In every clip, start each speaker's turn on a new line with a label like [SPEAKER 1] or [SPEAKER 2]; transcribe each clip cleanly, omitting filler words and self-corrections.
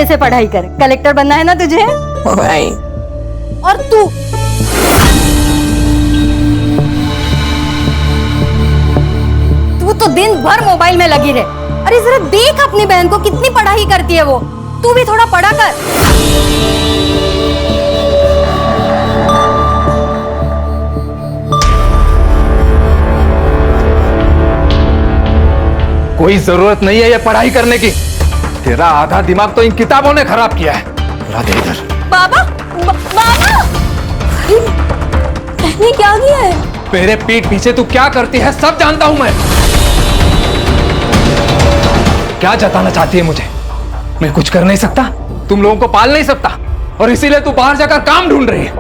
[SPEAKER 1] अच्छे से पढ़ाई कर, कलेक्टर बनना है ना तुझे?
[SPEAKER 2] भाई
[SPEAKER 1] और तू तो दिन भर मोबाइल में लगी रहे। अरे जरा देख अपनी बहन को, कितनी पढ़ाई करती है वो। तू भी थोड़ा पढ़ा कर।
[SPEAKER 3] कोई जरूरत नहीं है ये पढ़ाई करने की। तेरा आधा दिमाग तो इन किताबों ने खराब किया है। ला दे इधर।
[SPEAKER 1] बाबा, बाबा,
[SPEAKER 2] बहनी क्या किया है?
[SPEAKER 3] मेरे पीठ पीछे तू क्या करती है सब जानता हूं मैं। क्या जताना चाहती है मुझे? मैं कुछ कर नहीं सकता, तुम लोगों को पाल नहीं सकता, और इसीलिए तू बाहर जाकर काम ढूंढ रही है,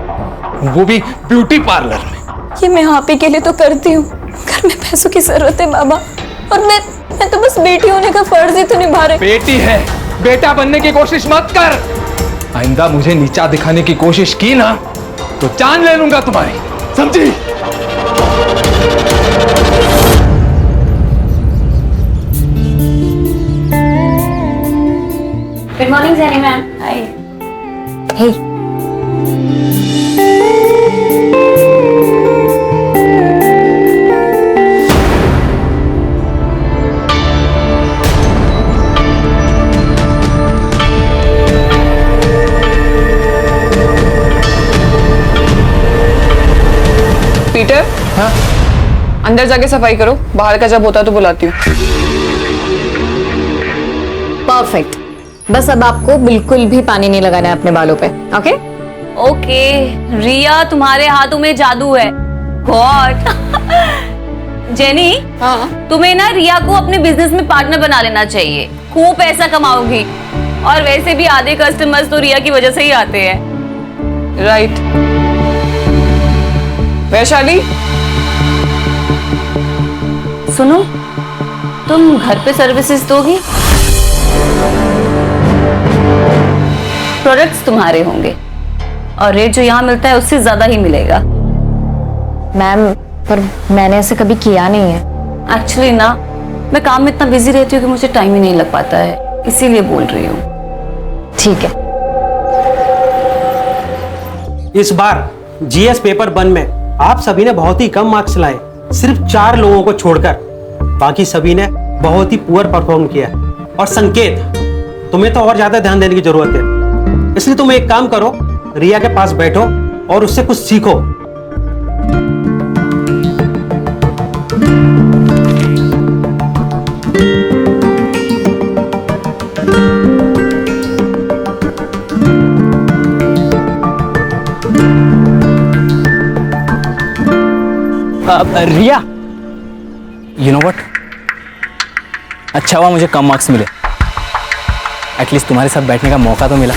[SPEAKER 3] वो भी ब्यूटी पार्लर में।
[SPEAKER 2] ये मैं आप ही के लिए तो करती हूँ, घर में पैसों की जरूरत है बाबा, और मैं तो बस बेटी होने का फर्ज ही तो निभा रही।
[SPEAKER 3] बेटी है, बेटा बनने की कोशिश मत कर। आइंदा मुझे नीचा दिखाने की कोशिश की ना तो जान ले लूंगा तुम्हारी, समझी?
[SPEAKER 2] Good morning Jenny ma'am. Hi.
[SPEAKER 1] Hey,
[SPEAKER 4] Peter,
[SPEAKER 3] हाँ?
[SPEAKER 4] अंदर जाके सफाई करो, बाहर का जब होता तो बुलाती हूँ।
[SPEAKER 2] परफेक्ट। बस अब आपको बिल्कुल भी पानी नहीं लगाना है अपने बालों पे, ओके?
[SPEAKER 5] ओके रिया, तुम्हारे हाथों में जादू है। गॉड। जेनी,
[SPEAKER 4] हाँ,
[SPEAKER 5] तुम्हें ना रिया को अपने बिजनेस में पार्टनर बना लेना चाहिए, खूब पैसा कमाओगी। और वैसे भी आधे कस्टमर्स तो रिया की वजह से ही आते हैं।
[SPEAKER 4] राइट। वैशाली,
[SPEAKER 5] सुनो, तुम घर पे सर्विसेज दोगी? प्रोडक्ट्स तुम्हारे होंगे और रेट जो यहाँ मिलता है उससे ज्यादा ही मिलेगा।
[SPEAKER 2] मैम, पर मैंने ऐसे कभी किया नहीं है।
[SPEAKER 5] एक्चुअली ना, मैं काम में इतना बिजी रहती हूँ कि मुझे टाइम ही नहीं लग पाता है, इसीलिए बोल रही हूँ।
[SPEAKER 2] ठीक है।
[SPEAKER 6] इस बार जीएस पेपर 1 में आप सभी ने बहुत ही कम मार्क्स लाए, सिर्फ 4 लोगों को छोड़कर। बाकी सभी ने बहुत ही पुअर परफॉर्म किया। और संकेत, तुम्हें तो और ज्यादा ध्यान देने की जरूरत है, इसलिए तुम एक काम करो, रिया के पास बैठो और उससे कुछ सीखो।
[SPEAKER 7] रिया, यू नो व्हाट, अच्छा हुआ मुझे कम मार्क्स मिले, एटलीस्ट तुम्हारे साथ बैठने का मौका तो मिला।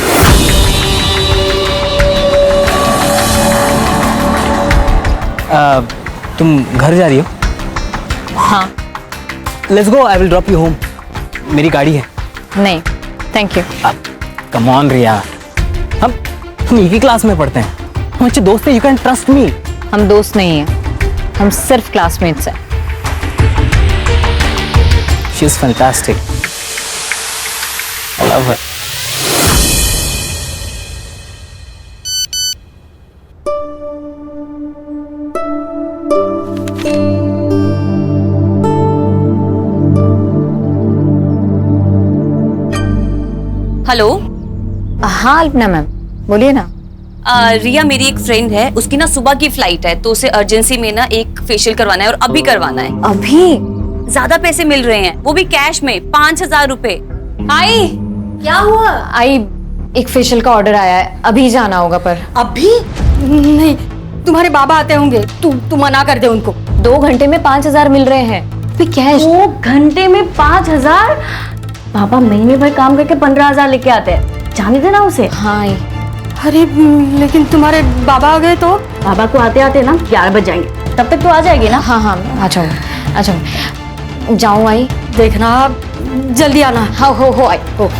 [SPEAKER 7] तुम घर जा रही हो?
[SPEAKER 2] हाँ।
[SPEAKER 7] Let's go, I will drop you home. मेरी गाड़ी है।
[SPEAKER 2] नहीं, थैंक यू।
[SPEAKER 7] कम ऑन रिया, हम एक ही क्लास में पढ़ते हैं, हम अच्छे दोस्त हैं, यू कैन ट्रस्ट मी।
[SPEAKER 2] हम दोस्त नहीं हैं, हम सिर्फ क्लासमेट्स हैं।
[SPEAKER 7] She is fantastic, I love her.
[SPEAKER 5] Hello.
[SPEAKER 2] हाँ अल्पना मैम, बोलिए ना।
[SPEAKER 5] रिया मेरी एक फ्रेंड है, उसकी ना सुबह की फ्लाइट है, तो उसे अर्जेंसी में ना एक फेशियल करवाना है और अभी करवाना है।
[SPEAKER 2] अभी?
[SPEAKER 5] ज्यादा पैसे मिल रहे हैं, वो भी कैश में, 5,000 रुपए।
[SPEAKER 2] आई, क्या हुआ? आई, एक फेशियल का ऑर्डर आया है, अभी जाना होगा। पर
[SPEAKER 1] अभी नहीं, तुम्हारे बाबा आते होंगे, तू मना कर दे उनको।
[SPEAKER 2] 2 घंटे में 5,000 मिल रहे हैं, अभी कैश।
[SPEAKER 5] 2 घंटे में 5,000? पापा महीने भर काम करके 15,000 लेके आते हैं, जाने देना उसे।
[SPEAKER 2] हाँ आई।
[SPEAKER 1] अरे लेकिन तुम्हारे बाबा आ गए तो?
[SPEAKER 5] बाबा को आते आते ना 11 बज जाएंगे, तब तक तो आ जाएगी ना?
[SPEAKER 2] हाँ हाँ, आ जाऊँ, आ जाऊँ। जाऊँ आई?
[SPEAKER 1] देखना जल्दी आना।
[SPEAKER 2] हाँ, हो आई, हो।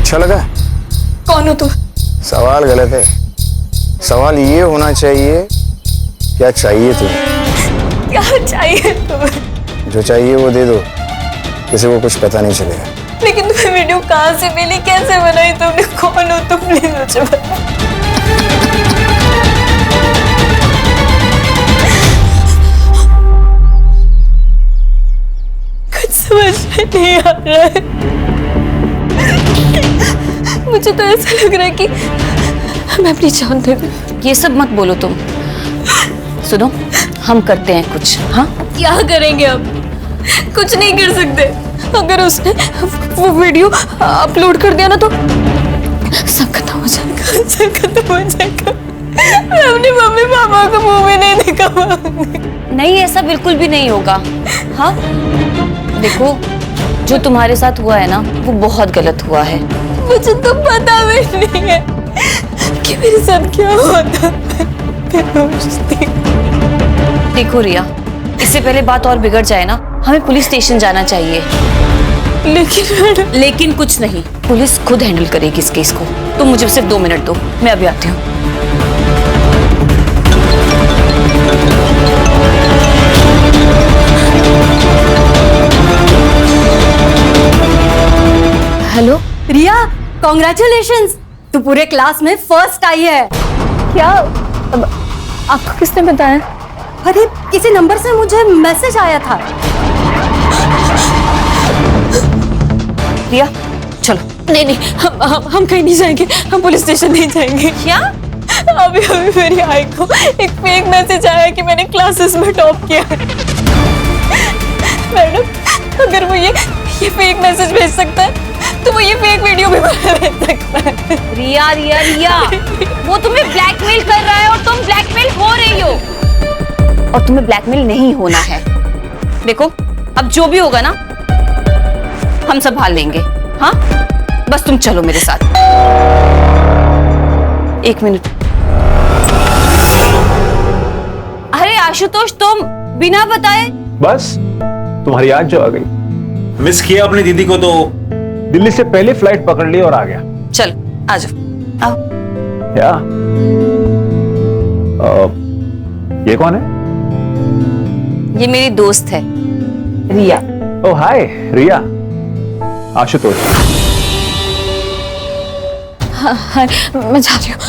[SPEAKER 8] अच्छा लगा?
[SPEAKER 2] कौन हो तुम?
[SPEAKER 8] सवाल गलत है। सवाल ये होना चाहिए, क्या चाहिए तुम्हें?
[SPEAKER 2] क्या चाहिए तुम्हें?
[SPEAKER 8] जो चाहिए वो दे दो, किसी को कुछ पता नहीं चलेगा।
[SPEAKER 2] लेकिन तुम्हें वीडियो कहाँ से मिली, कैसे बनाई तुमने, कौन हो तुम, प्लीज मुझे बताओ। कुछ समझ में नहीं आ रहा है। मुझे तो ऐसा लग रहा है कि मैं अपनी जान दे दूं।
[SPEAKER 5] ये सब मत बोलो तुम। सुनो, हम करते हैं कुछ। हाँ,
[SPEAKER 2] क्या करेंगे अब? कुछ नहीं कर सकते। अगर उसने वो वीडियो अपलोड कर दिया ना तो सब खत्म हो जाएगा, सब खत्म हो जाएगा। मैं अपने मम्मी पापा को मुंह में नहीं दिखा पाऊंगी।
[SPEAKER 5] नहीं, ऐसा बिल्कुल भी नहीं होगा। हाँ, देखो, जो तुम्हारे साथ हुआ है ना, वो बहुत गलत हुआ है।
[SPEAKER 2] मुझे तो पता भी नहीं है कि मेरे साथ क्या हुआ था।
[SPEAKER 5] देखो रिया, इससे पहले बात और बिगड़ जाए ना, हमें पुलिस स्टेशन जाना चाहिए। लेकिन कुछ नहीं, पुलिस खुद हैंडल करेगी इस केस को। तुम मुझे सिर्फ 2 मिनट दो, मैं अभी आती हूँ।
[SPEAKER 1] हेलो रिया, कॉन्ग्रेचुलेशंस, तू पूरे क्लास में फर्स्ट आई है।
[SPEAKER 2] क्या? अब आपको किसने बताया?
[SPEAKER 1] अरे किसी नंबर से मुझे मैसेज आया था।
[SPEAKER 5] रिया, चलो।
[SPEAKER 2] नहीं नहीं, हम कहीं नहीं जाएंगे, हम पुलिस स्टेशन नहीं जाएंगे।
[SPEAKER 5] क्या?
[SPEAKER 2] अभी मेरी आई को एक फेक मैसेज आया कि मैंने क्लासेस में टॉप किया है। मैडम, अगर वो ये फेक मैसेज भेज सकता है तो वो ये फेक वीडियो भी भेज सकता है।
[SPEAKER 5] रिया रिया रिया, वो तुम्हें ब्लैकमेल कर रहा है और तुम ब्लैकमेल हो रही हो। और तुम्हें ब्लैकमेल नहीं होना है। देखो, अब जो भी होगा ना, हम संभाल लेंगे। हाँ, बस तुम चलो मेरे साथ। 1 मिनट। अरे आशुतोष, तुम बिना बताए?
[SPEAKER 9] बस तुम्हारी याद जो आ गई।
[SPEAKER 6] मिस किया अपनी दीदी को तो
[SPEAKER 9] दिल्ली से पहले फ्लाइट पकड़ ली और आ गया।
[SPEAKER 5] चल, आ जाओ, आओ।
[SPEAKER 9] क्या? ये कौन है?
[SPEAKER 5] ये मेरी दोस्त है, रिया।
[SPEAKER 9] ओह हाय रिया। आशुतोष।
[SPEAKER 2] हाँ, मैं जा रही हूँ।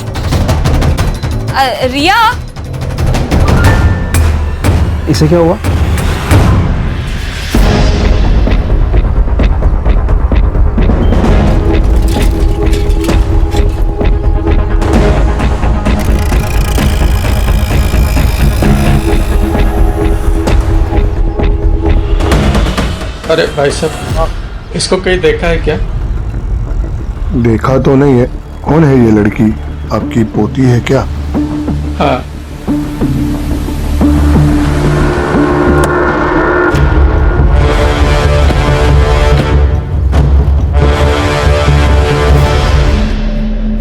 [SPEAKER 5] रिया,
[SPEAKER 9] इसे क्या हुआ?
[SPEAKER 10] अरे भाई साहब, इसको कहीं देखा है क्या?
[SPEAKER 11] देखा तो नहीं है। कौन है ये लड़की? आपकी पोती है क्या?
[SPEAKER 10] हाँ।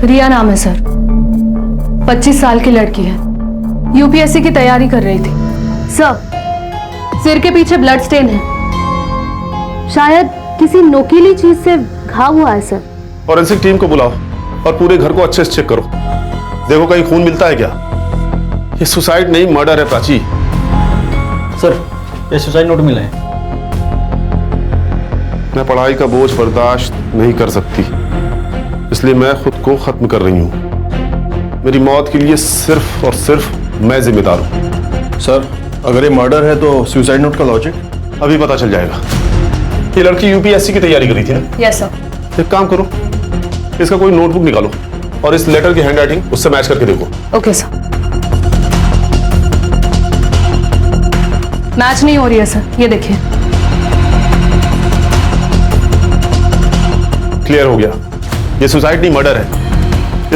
[SPEAKER 12] रिया नाम है सर, 25 साल की लड़की है, यूपीएससी की तैयारी कर रही थी। सर, सिर के पीछे ब्लड स्टेन है, शायद किसी नोकीली चीज से घाव हुआ है सर।
[SPEAKER 11] फॉरेंसिक टीम को बुलाओ और पूरे घर को अच्छे से चेक करो। देखो कहीं खून मिलता है क्या। ये सुसाइड नहीं, मर्डर है प्राची।
[SPEAKER 6] सर, ये सुसाइड नोट मिला है।
[SPEAKER 11] मैं पढ़ाई का बोझ बर्दाश्त नहीं कर सकती, इसलिए मैं खुद को खत्म कर रही हूँ। मेरी मौत के लिए सिर्फ और सिर्फ मैं जिम्मेदार हूँ।
[SPEAKER 13] सर, अगर ये मर्डर है तो सुसाइड नोट का लॉजिक?
[SPEAKER 11] अभी पता चल जाएगा। ये लड़की यूपीएससी की तैयारी कर रही थी ना?
[SPEAKER 12] Yes sir.
[SPEAKER 11] एक काम करो, इसका कोई नोटबुक निकालो और इस लेटर की हैंडराइटिंग उससे मैच करके देखो।
[SPEAKER 12] Okay sir. मैच नहीं हो रही है सर, ये देखिए।
[SPEAKER 11] क्लियर हो गया, ये सुसाइड नहीं मर्डर है।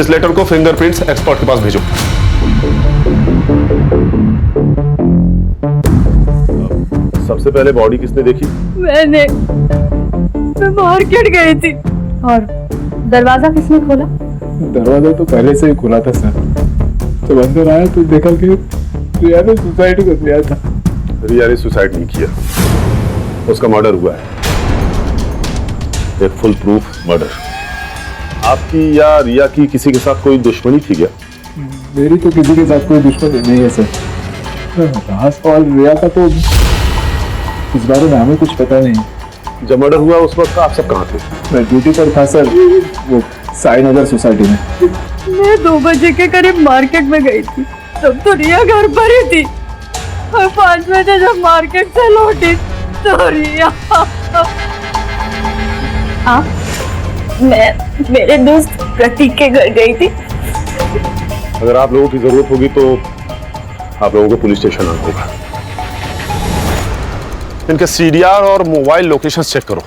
[SPEAKER 11] इस लेटर को फिंगरप्रिंट्स एक्सपर्ट के पास भेजो। सबसे पहले बॉडी किसने देखी?
[SPEAKER 12] मैं मार्केट गई थी। और दरवाजा किसने खोला?
[SPEAKER 9] दरवाजा तो पहले से ही खुला था सर। जब अंदर आया तो देखा कि रिया ने सुसाइड कर लिया था।
[SPEAKER 11] रिया ने सुसाइड नहीं किया, उसका मर्डर हुआ है। एक फुल प्रूफ मर्डर। आपकी या रिया की किसी के साथ कोई दुश्मनी थी क्या?
[SPEAKER 9] मेरी तो किसी के साथ कोई दुश्मनी नहीं है सर। राज और रिया का तो इस बारे में हमें कुछ पता नहीं।
[SPEAKER 11] जब मर्डर हुआ उस वक्त आप सब कहाँ थे?
[SPEAKER 9] मैं ड्यूटी पर था सर, वो साई नगर सोसाइटी में।
[SPEAKER 12] मैं 2 बजे के करीब मार्केट में गई थी, तब तो रिया घर पर ही थी। और 5 बजे जब मार्केट से लौटी तो रिया।
[SPEAKER 2] आप? मैं मेरे दोस्त प्रतीक के घर गई थी।
[SPEAKER 11] अगर आप लोगों की जरूरत होगी तो आप लोगों को पुलिस स्टेशन आना होगा। इनके सीडीआर और मोबाइल लोकेशन चेक करो।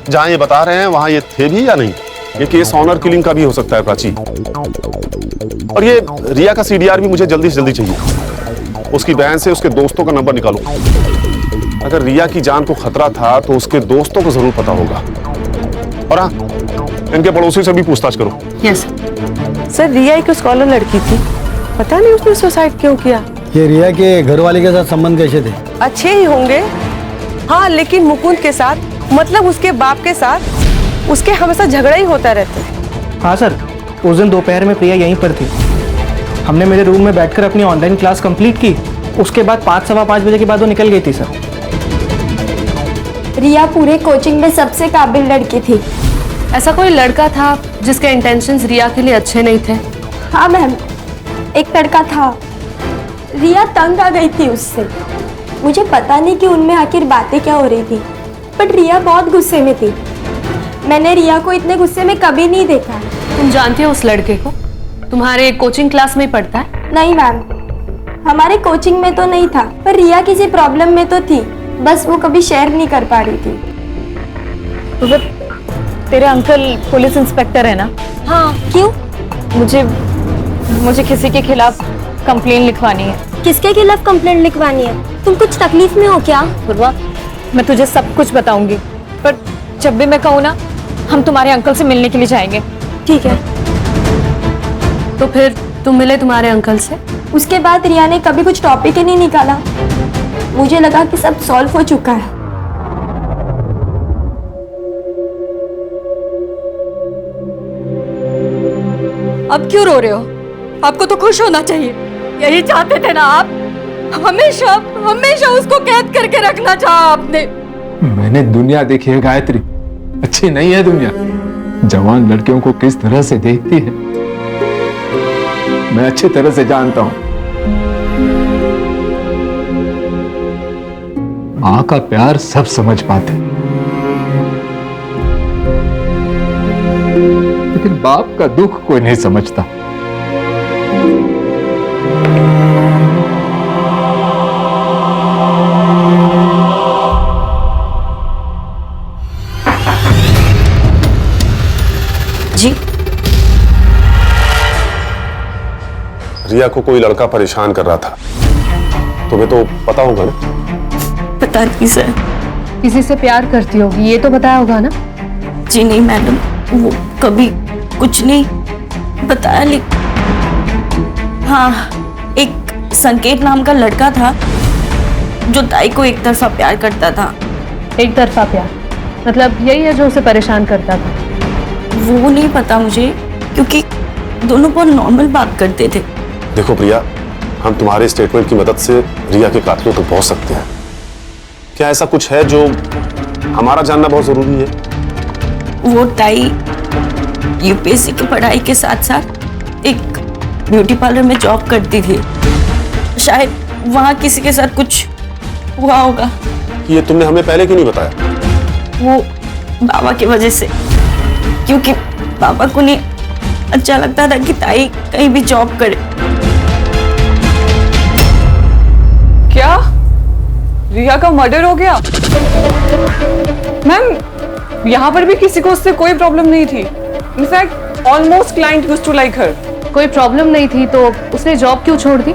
[SPEAKER 11] जहां ये बता रहे हैं वहां ये थे भी या नहीं। ये केस ऑनर किलिंग का भी हो सकता है प्राची। और ये रिया का सीडीआर भी मुझे जल्दी से जल्दी चाहिए। उसकी बहन से उसके दोस्तों का नंबर निकालो। अगर रिया की जान को खतरा था तो उसके दोस्तों को जरूर पता होगा। और हाँ, इनके पड़ोसी से भी पूछताछ करो।
[SPEAKER 12] यस
[SPEAKER 4] सर, रिया एक स्कॉलर लड़की थी, पता नहीं उसने सुसाइड क्यों किया।
[SPEAKER 14] ये रिया के घर वाले के साथ संबंध कैसे थे?
[SPEAKER 4] अच्छे ही होंगे, हाँ, लेकिन मुकुंद के साथ, मतलब उसके बाप के साथ उसके हमेशा झगड़ा ही होता रहता है।
[SPEAKER 7] हाँ सर, उस दिन दोपहर में प्रिया यहीं पर थी। हमने मेरे रूम में बैठकर अपनी ऑनलाइन क्लास कंप्लीट की। उसके बाद 5 सवा 5 बजे के बाद वो निकल गई थी सर।
[SPEAKER 1] रिया पूरे कोचिंग में सबसे काबिल लड़की थी।
[SPEAKER 12] ऐसा कोई लड़का था जिसके इंटेंशंस रिया के लिए अच्छे नहीं थे?
[SPEAKER 1] हाँ मैम, एक लड़का था। रिया तंग आ गई थी उससे। मुझे पता नहीं कि उनमें आखिर बातें क्या हो रही थी, बट रिया बहुत गुस्से में थी। मैंने रिया को इतने गुस्से में कभी नहीं देखा।
[SPEAKER 12] तुम जानती हो उस लड़के को? तुम्हारे कोचिंग क्लास में ही पढ़ता है?
[SPEAKER 1] नहीं मैम, हमारे कोचिंग में तो नहीं था, पर रिया किसी प्रॉब्लम में तो थी, बस वो कभी शेयर नहीं कर पा रही थी।
[SPEAKER 2] तो तेरे अंकल पुलिस इंस्पेक्टर है ना?
[SPEAKER 1] हाँ, क्यों?
[SPEAKER 2] मुझे किसी के खिलाफ कंप्लेन लिखवानी है।
[SPEAKER 1] किसके खिलाफ कंप्लेंट लिखवानी है? तुम कुछ तकलीफ में हो क्या?
[SPEAKER 2] पूर्वा, मैं तुझे सब कुछ बताऊंगी, पर जब भी मैं कहूँ ना, हम तुम्हारे अंकल से मिलने के लिए जाएंगे।
[SPEAKER 1] ठीक है।
[SPEAKER 12] तो फिर तुम मिले तुम्हारे अंकल से?
[SPEAKER 1] उसके बाद रिया ने कभी कुछ टॉपिक ही नहीं निकाला। मुझे लगा कि सब सॉल्व हो चुका है।
[SPEAKER 2] अब क्यों रो रहे हो? आपको तो खुश होना चाहिए। यही चाहते थे ना आप? हमेशा हमेशा उसको कैद करके रखना चाहा आपने।
[SPEAKER 9] मैंने दुनिया देखी है गायत्री, अच्छी नहीं है दुनिया। जवान लड़कियों को किस तरह से देखती है मैं अच्छी तरह से जानता हूं। मां का प्यार सब समझ पाते, लेकिन बाप का दुख कोई नहीं समझता।
[SPEAKER 5] जी,
[SPEAKER 11] रिया को कोई लड़का परेशान कर रहा था, तुम्हें तो पता होगा ना?
[SPEAKER 2] पता नहीं सर।
[SPEAKER 12] किसी से प्यार करती होगी, ये तो बताया होगा ना?
[SPEAKER 2] जी नहीं मैडम, वो कभी कुछ नहीं बताया। लेकिन हाँ, एक संकेत नाम का लड़का था जो ताई को एक तरफा प्यार करता था।
[SPEAKER 12] एक तरफा प्यार मतलब यही है जो उसे परेशान करता था?
[SPEAKER 2] वो नहीं पता मुझे, क्योंकि दोनों बहुत नॉर्मल बात करते थे।
[SPEAKER 11] देखो प्रिया, हम तुम्हारे स्टेटमेंट की मदद से रिया के कातिलों तक पहुंच सकते हैं। क्या ऐसा कुछ है जो हमारा जानना बहुत जरूरी है?
[SPEAKER 2] वो ताई यूपीएससी की पढ़ाई के साथ साथ एक ब्यूटी पार्लर में जॉब करती थी। शायद वहाँ किसी के साथ कुछ हुआ होगा।
[SPEAKER 11] ये तुमने हमें पहले क्यों नहीं बताया?
[SPEAKER 2] वो बाबा की वजह से, क्योंकि बाबा को नहीं अच्छा लगता था कि ताई कहीं भी जॉब करे।
[SPEAKER 4] क्या रिया का मर्डर हो गया? मैम, यहाँ पर भी किसी को उससे कोई प्रॉब्लम नहीं थी। In fact almost client used to like her.
[SPEAKER 12] कोई प्रॉब्लम नहीं थी तो उसने जॉब क्यों छोड़ दी?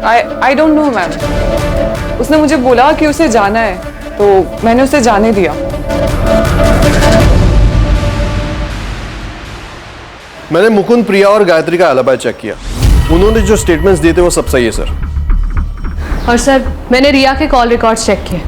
[SPEAKER 4] I don't know ma'am. उसने मुझे बोला कि उसे जाना है, तो मैंने उसे जाने दिया।
[SPEAKER 13] मैंने मुकुंद, प्रिया और गायत्री का alibi चेक किया। उन्होंने जो स्टेटमेंट्स दिए थे वो सब सही है सर।
[SPEAKER 12] और सर, मैंने रिया के कॉल रिकॉर्ड्स चेक किए।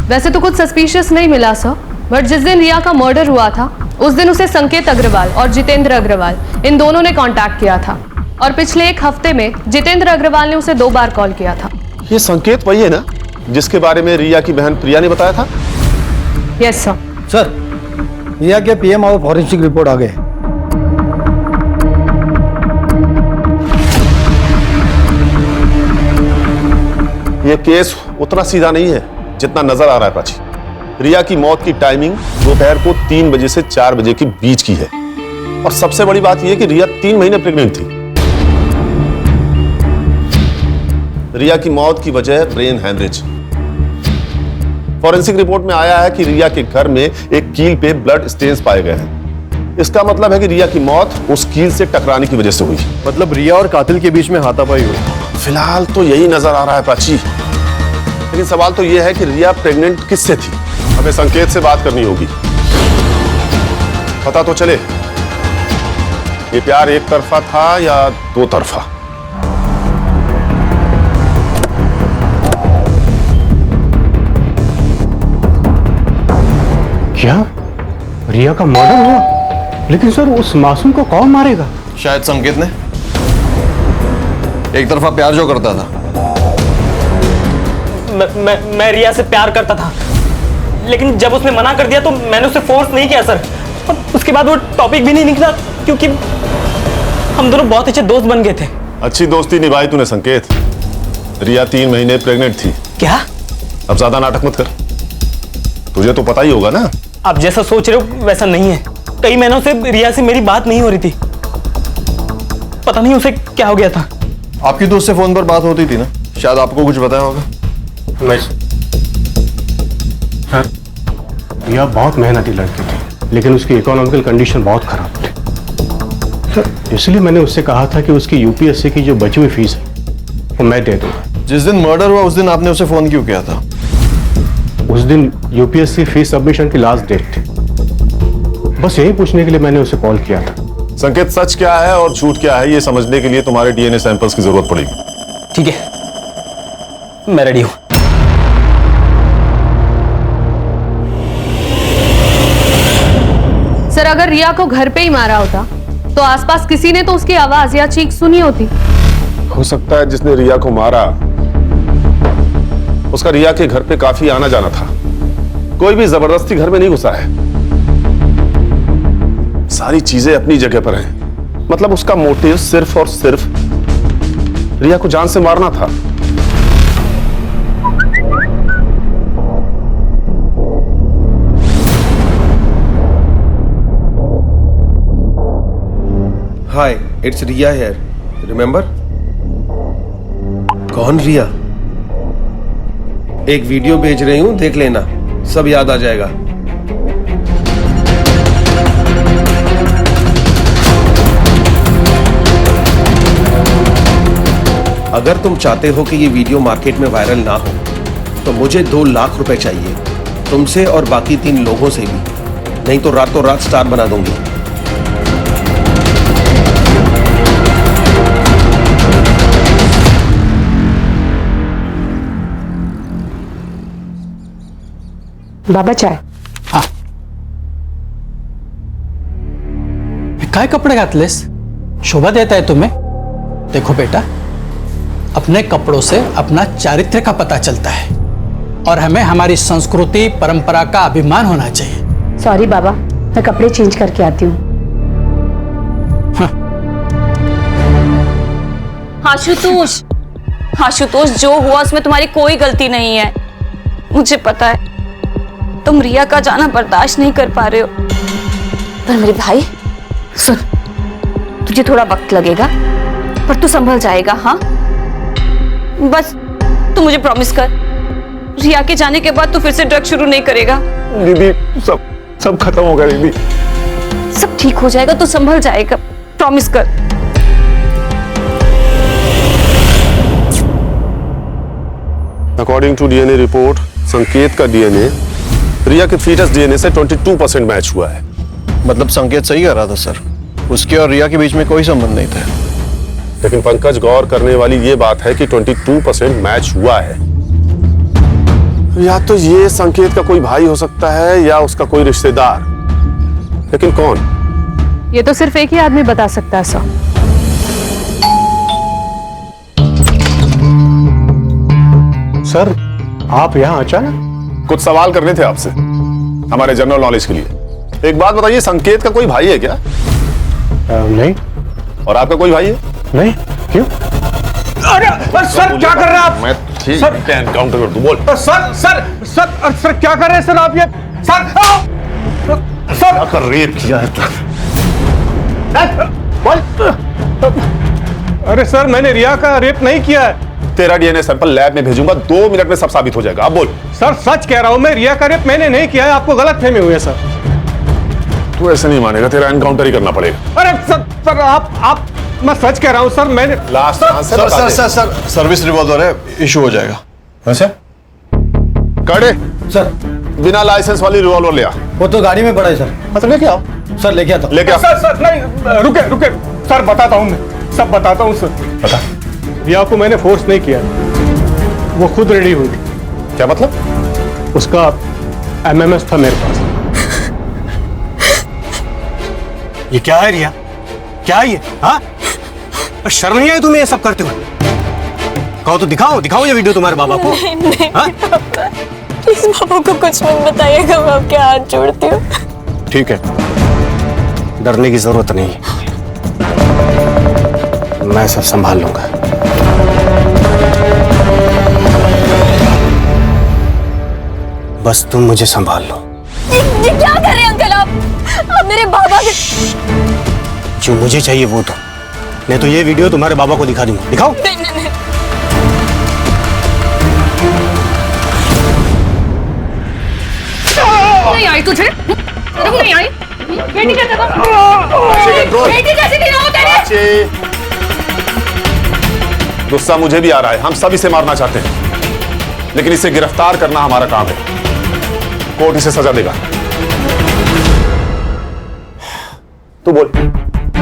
[SPEAKER 12] वैसे तो कुछ सस्पिशियस नहीं मिला सर, बट जिस दिन रिया का मर्डर हुआ था उस दिन उसे संकेत अग्रवाल और जितेंद्र अग्रवाल इन दोनों ने कांटेक्ट किया था और पिछले 1 हफ्ते में जितेंद्र अग्रवाल ने उसे 2 बार कॉल किया था।
[SPEAKER 11] ये संकेत वही है ना जिसके बारे में रिया की बहन प्रिया ने बताया था?
[SPEAKER 12] Yes sir.
[SPEAKER 14] सर, रिया के पीएम और फॉरेंसिक रिपोर्ट आ गए।
[SPEAKER 11] ये केस उतना सीधा नहीं है जितना नजर आ रहा है प्राची। रिया की मौत की टाइमिंग दोपहर को 3 बजे से 4 बजे के बीच की है और सबसे बड़ी बात यह कि रिया 3 महीने प्रेग्नेंट थी। रिया की मौत की वजह ब्रेन हैमरेज। फॉरेंसिक रिपोर्ट में आया है कि रिया के घर में एक कील पे ब्लड स्टेन्स पाए गए हैं। इसका मतलब है कि रिया की मौत उस कील से टकराने की वजह से हुई।
[SPEAKER 13] मतलब रिया और कातिल के बीच में हाथापाई हुई।
[SPEAKER 11] फिलहाल तो यही नजर आ रहा है प्राची, लेकिन सवाल तो यह है कि रिया प्रेग्नेंट किससे थी? हमें संकेत से बात करनी होगी, पता तो चले ये प्यार एक तरफा था या 2 तरफा।
[SPEAKER 6] क्या रिया का मर्डर हुआ? लेकिन सर उस मासूम को कौन मारेगा?
[SPEAKER 13] शायद संकेत ने। एक तरफा प्यार जो करता था।
[SPEAKER 15] मैं रिया से प्यार करता था, लेकिन जब उसने मना कर दिया तो मैंने उसे फोर्स नहीं किया सर। और उसके बाद वो टॉपिक भी नहीं निकला क्योंकि हम दोनों बहुत अच्छे दोस्त बन गए थे।
[SPEAKER 11] अच्छी दोस्ती निभाई तूने संकेत। रिया 3 महीने प्रेग्नेंट थी।
[SPEAKER 15] क्या?
[SPEAKER 11] अब ज्यादा नाटक मत कर, तुझे तो पता ही होगा ना।
[SPEAKER 15] आप जैसा सोच रहे हो वैसा नहीं है। कई महीनों से रिया से मेरी बात नहीं हो रही थी, पता नहीं उसे क्या हो गया था।
[SPEAKER 13] आपकी दोस्त से फोन पर बात होती थी ना, शायद आपको कुछ बताया होगा।
[SPEAKER 6] सर, रिया बहुत मेहनती लड़की थी, लेकिन उसकी इकोनॉमिकल कंडीशन बहुत खराब थी सर। इसलिए मैंने उससे कहा था कि उसकी यूपीएससी की जो बची हुई फीस है वो मैं दे दूंगा।
[SPEAKER 13] जिस दिन मर्डर हुआ उस दिन आपने उसे फोन क्यों किया था?
[SPEAKER 6] उस दिन यूपीएससी फीस सबमिशन की लास्ट डेट थी, बस यही पूछने के लिए मैंने उसे कॉल किया था।
[SPEAKER 11] संकेत, सच क्या है और झूठ क्या है ये समझने के लिए तुम्हारे डीएनए सैंपल्स की जरूरत पड़ेगी।
[SPEAKER 15] ठीक है, मैं रेडी हूं।
[SPEAKER 12] सर, अगर रिया को घर पे ही मारा होता तो आसपास किसी ने तो उसकी आवाज या चीख सुनी होती।
[SPEAKER 11] हो सकता है जिसने रिया को मारा उसका रिया के घर पे काफी आना जाना था। कोई भी जबरदस्ती घर में नहीं घुसा है। सारी चीजें अपनी जगह पर हैं। मतलब उसका मोटिव सिर्फ और सिर्फ रिया को जान से मारना था।
[SPEAKER 13] हाय, इट्स रिया हियर, रिमेंबर? कौन रिया? एक वीडियो भेज रही हूं, देख लेना, सब याद आ जाएगा। अगर तुम चाहते हो कि ये वीडियो मार्केट में वायरल ना हो तो मुझे 2 लाख रुपए चाहिए, तुमसे और बाकी 3 लोगों से भी, नहीं तो रातों रात स्टार बना दूंगी।
[SPEAKER 4] बाबा चाय।
[SPEAKER 16] हाँ, काय कपड़े घातलेस? शोभा देता है तुम्हें? देखो बेटा, अपने कपड़ों से अपना चारित्र्य का पता चलता है और हमें हमारी संस्कृति परंपरा का अभिमान होना चाहिए।
[SPEAKER 17] सॉरी बाबा, मैं कपड़े चेंज करके आती हूँ।
[SPEAKER 5] आशुतोष, आशुतोष, जो हुआ उसमें तुम्हारी कोई गलती नहीं है। मुझे पता है तुम रिया का जाना बर्दाश्त नहीं कर पा रहे हो, पर मेरे भाई सुन, तुझे थोड़ा वक्त लगेगा पर तू संभल जाएगा। हाँ, बस तू मुझे प्रॉमिस कर, रिया के जाने के बाद तू फिर से ड्रग शुरू नहीं करेगा।
[SPEAKER 11] दीदी, सब खत्म होगा दीदी।
[SPEAKER 5] सब ठीक हो जाएगा, तू संभल जाएगा, प्रॉमिस कर।
[SPEAKER 11] अकॉर्डिंग टू डीएनए रिपोर्ट, संकेत का डीएनए रिया के फीटस डीएनए से 22% मैच हुआ है।
[SPEAKER 13] मतलब संकेत सही कर रहा था सर, उसके और रिया के बीच में कोई संबंध नहीं था।
[SPEAKER 11] लेकिन पंकज, गौर करने वाली ये बात है कि 22% मैच हुआ है। या तो ये संकेत का कोई भाई हो सकता है या उसका कोई रिश्तेदार, लेकिन कौन?
[SPEAKER 12] ये तो सिर्फ एक ही आदमी बता सकता है सर।
[SPEAKER 11] सर, आप यहाँ अचानक? कुछ सवाल करने थे आपसे, हमारे जनरल नॉलेज के लिए। एक बात बताइए, संकेत का कोई भाई है क्या? नहीं। और आपका कोई भाई है? नहीं। क्यों?
[SPEAKER 3] अरे सर क्या कर रहे हैं आप?
[SPEAKER 11] मैं ठीक है, एनकाउंटर कर दूं, बोल।
[SPEAKER 3] सर सर सर सर क्या कर रहे हैं सर आप? ये सर सर
[SPEAKER 11] क्या कर रेप किया है?
[SPEAKER 3] अरे सर, मैंने रिया का रेप नहीं किया है।
[SPEAKER 11] तेरा डीएनए सैंपल लैब में भेजूंगा, 2 मिनट में सब साबित हो जाएगा। अब बोल।
[SPEAKER 3] सर सच कह रहा हूं मैं, रिया का रेप मैंने नहीं किया है, आपको गलतफहमी हुई है सर।
[SPEAKER 11] तू ऐसे नहीं मानेगा, तेरा एनकाउंटर ही करना पड़ेगा।
[SPEAKER 3] अरे सर आप मैं सच कह रहा हूं सर, मैंने
[SPEAKER 11] लास्ट
[SPEAKER 9] सर सर्विस रिवॉल्वर है, इशू हो जाएगा। वैसे
[SPEAKER 11] कड़े सर, बिना लाइसेंस वाली रिवॉल्वर ले आ।
[SPEAKER 14] वो तो गाड़ी में पड़ा है सर।
[SPEAKER 11] मतलब लेके आओ।
[SPEAKER 14] सर लेके आता हूं।
[SPEAKER 11] लेके आओ।
[SPEAKER 3] सर नहीं, रुके सर, बताता हूं मैं, सब बताता हूं सर।
[SPEAKER 11] बता।
[SPEAKER 3] रिया को मैंने फोर्स नहीं किया, वो खुद रेडी हुई।
[SPEAKER 11] क्या मतलब?
[SPEAKER 3] उसका एमएमएस था मेरे पास।
[SPEAKER 6] ये क्या है रिया? क्या है ये? हाँ, शर्म नहीं आई तुम्हें ये सब करते हुए? कहो तो दिखाओ ये वीडियो तुम्हारे बाबा को।
[SPEAKER 2] नहीं प्लीज पापा को कुछ मत बताइएगा, मैं आपके हाथ जोड़ती हूँ।
[SPEAKER 6] ठीक है, डरने की जरूरत नहीं है, मैं सब संभाल लूंगा। बस तुम मुझे संभाल लो।
[SPEAKER 2] ये क्या कर रहे हैं अंकल आप मेरे बाबा के।
[SPEAKER 6] जो मुझे चाहिए वो दो, नहीं तो ये वीडियो तुम्हारे बाबा को दिखा दूंगा। दिखाओ।
[SPEAKER 2] नहीं। नहीं आई तुझे? नहीं आई? बेटी कैसे बेटी कैसे गिरा हो तेरे?
[SPEAKER 11] गुस्सा मुझे भी आ रहा है, हम सब इसे मारना चाहते हैं, लेकिन इसे गिरफ्तार करना हमारा काम है। कोर्ट इसे सजा देगा। तू बोल।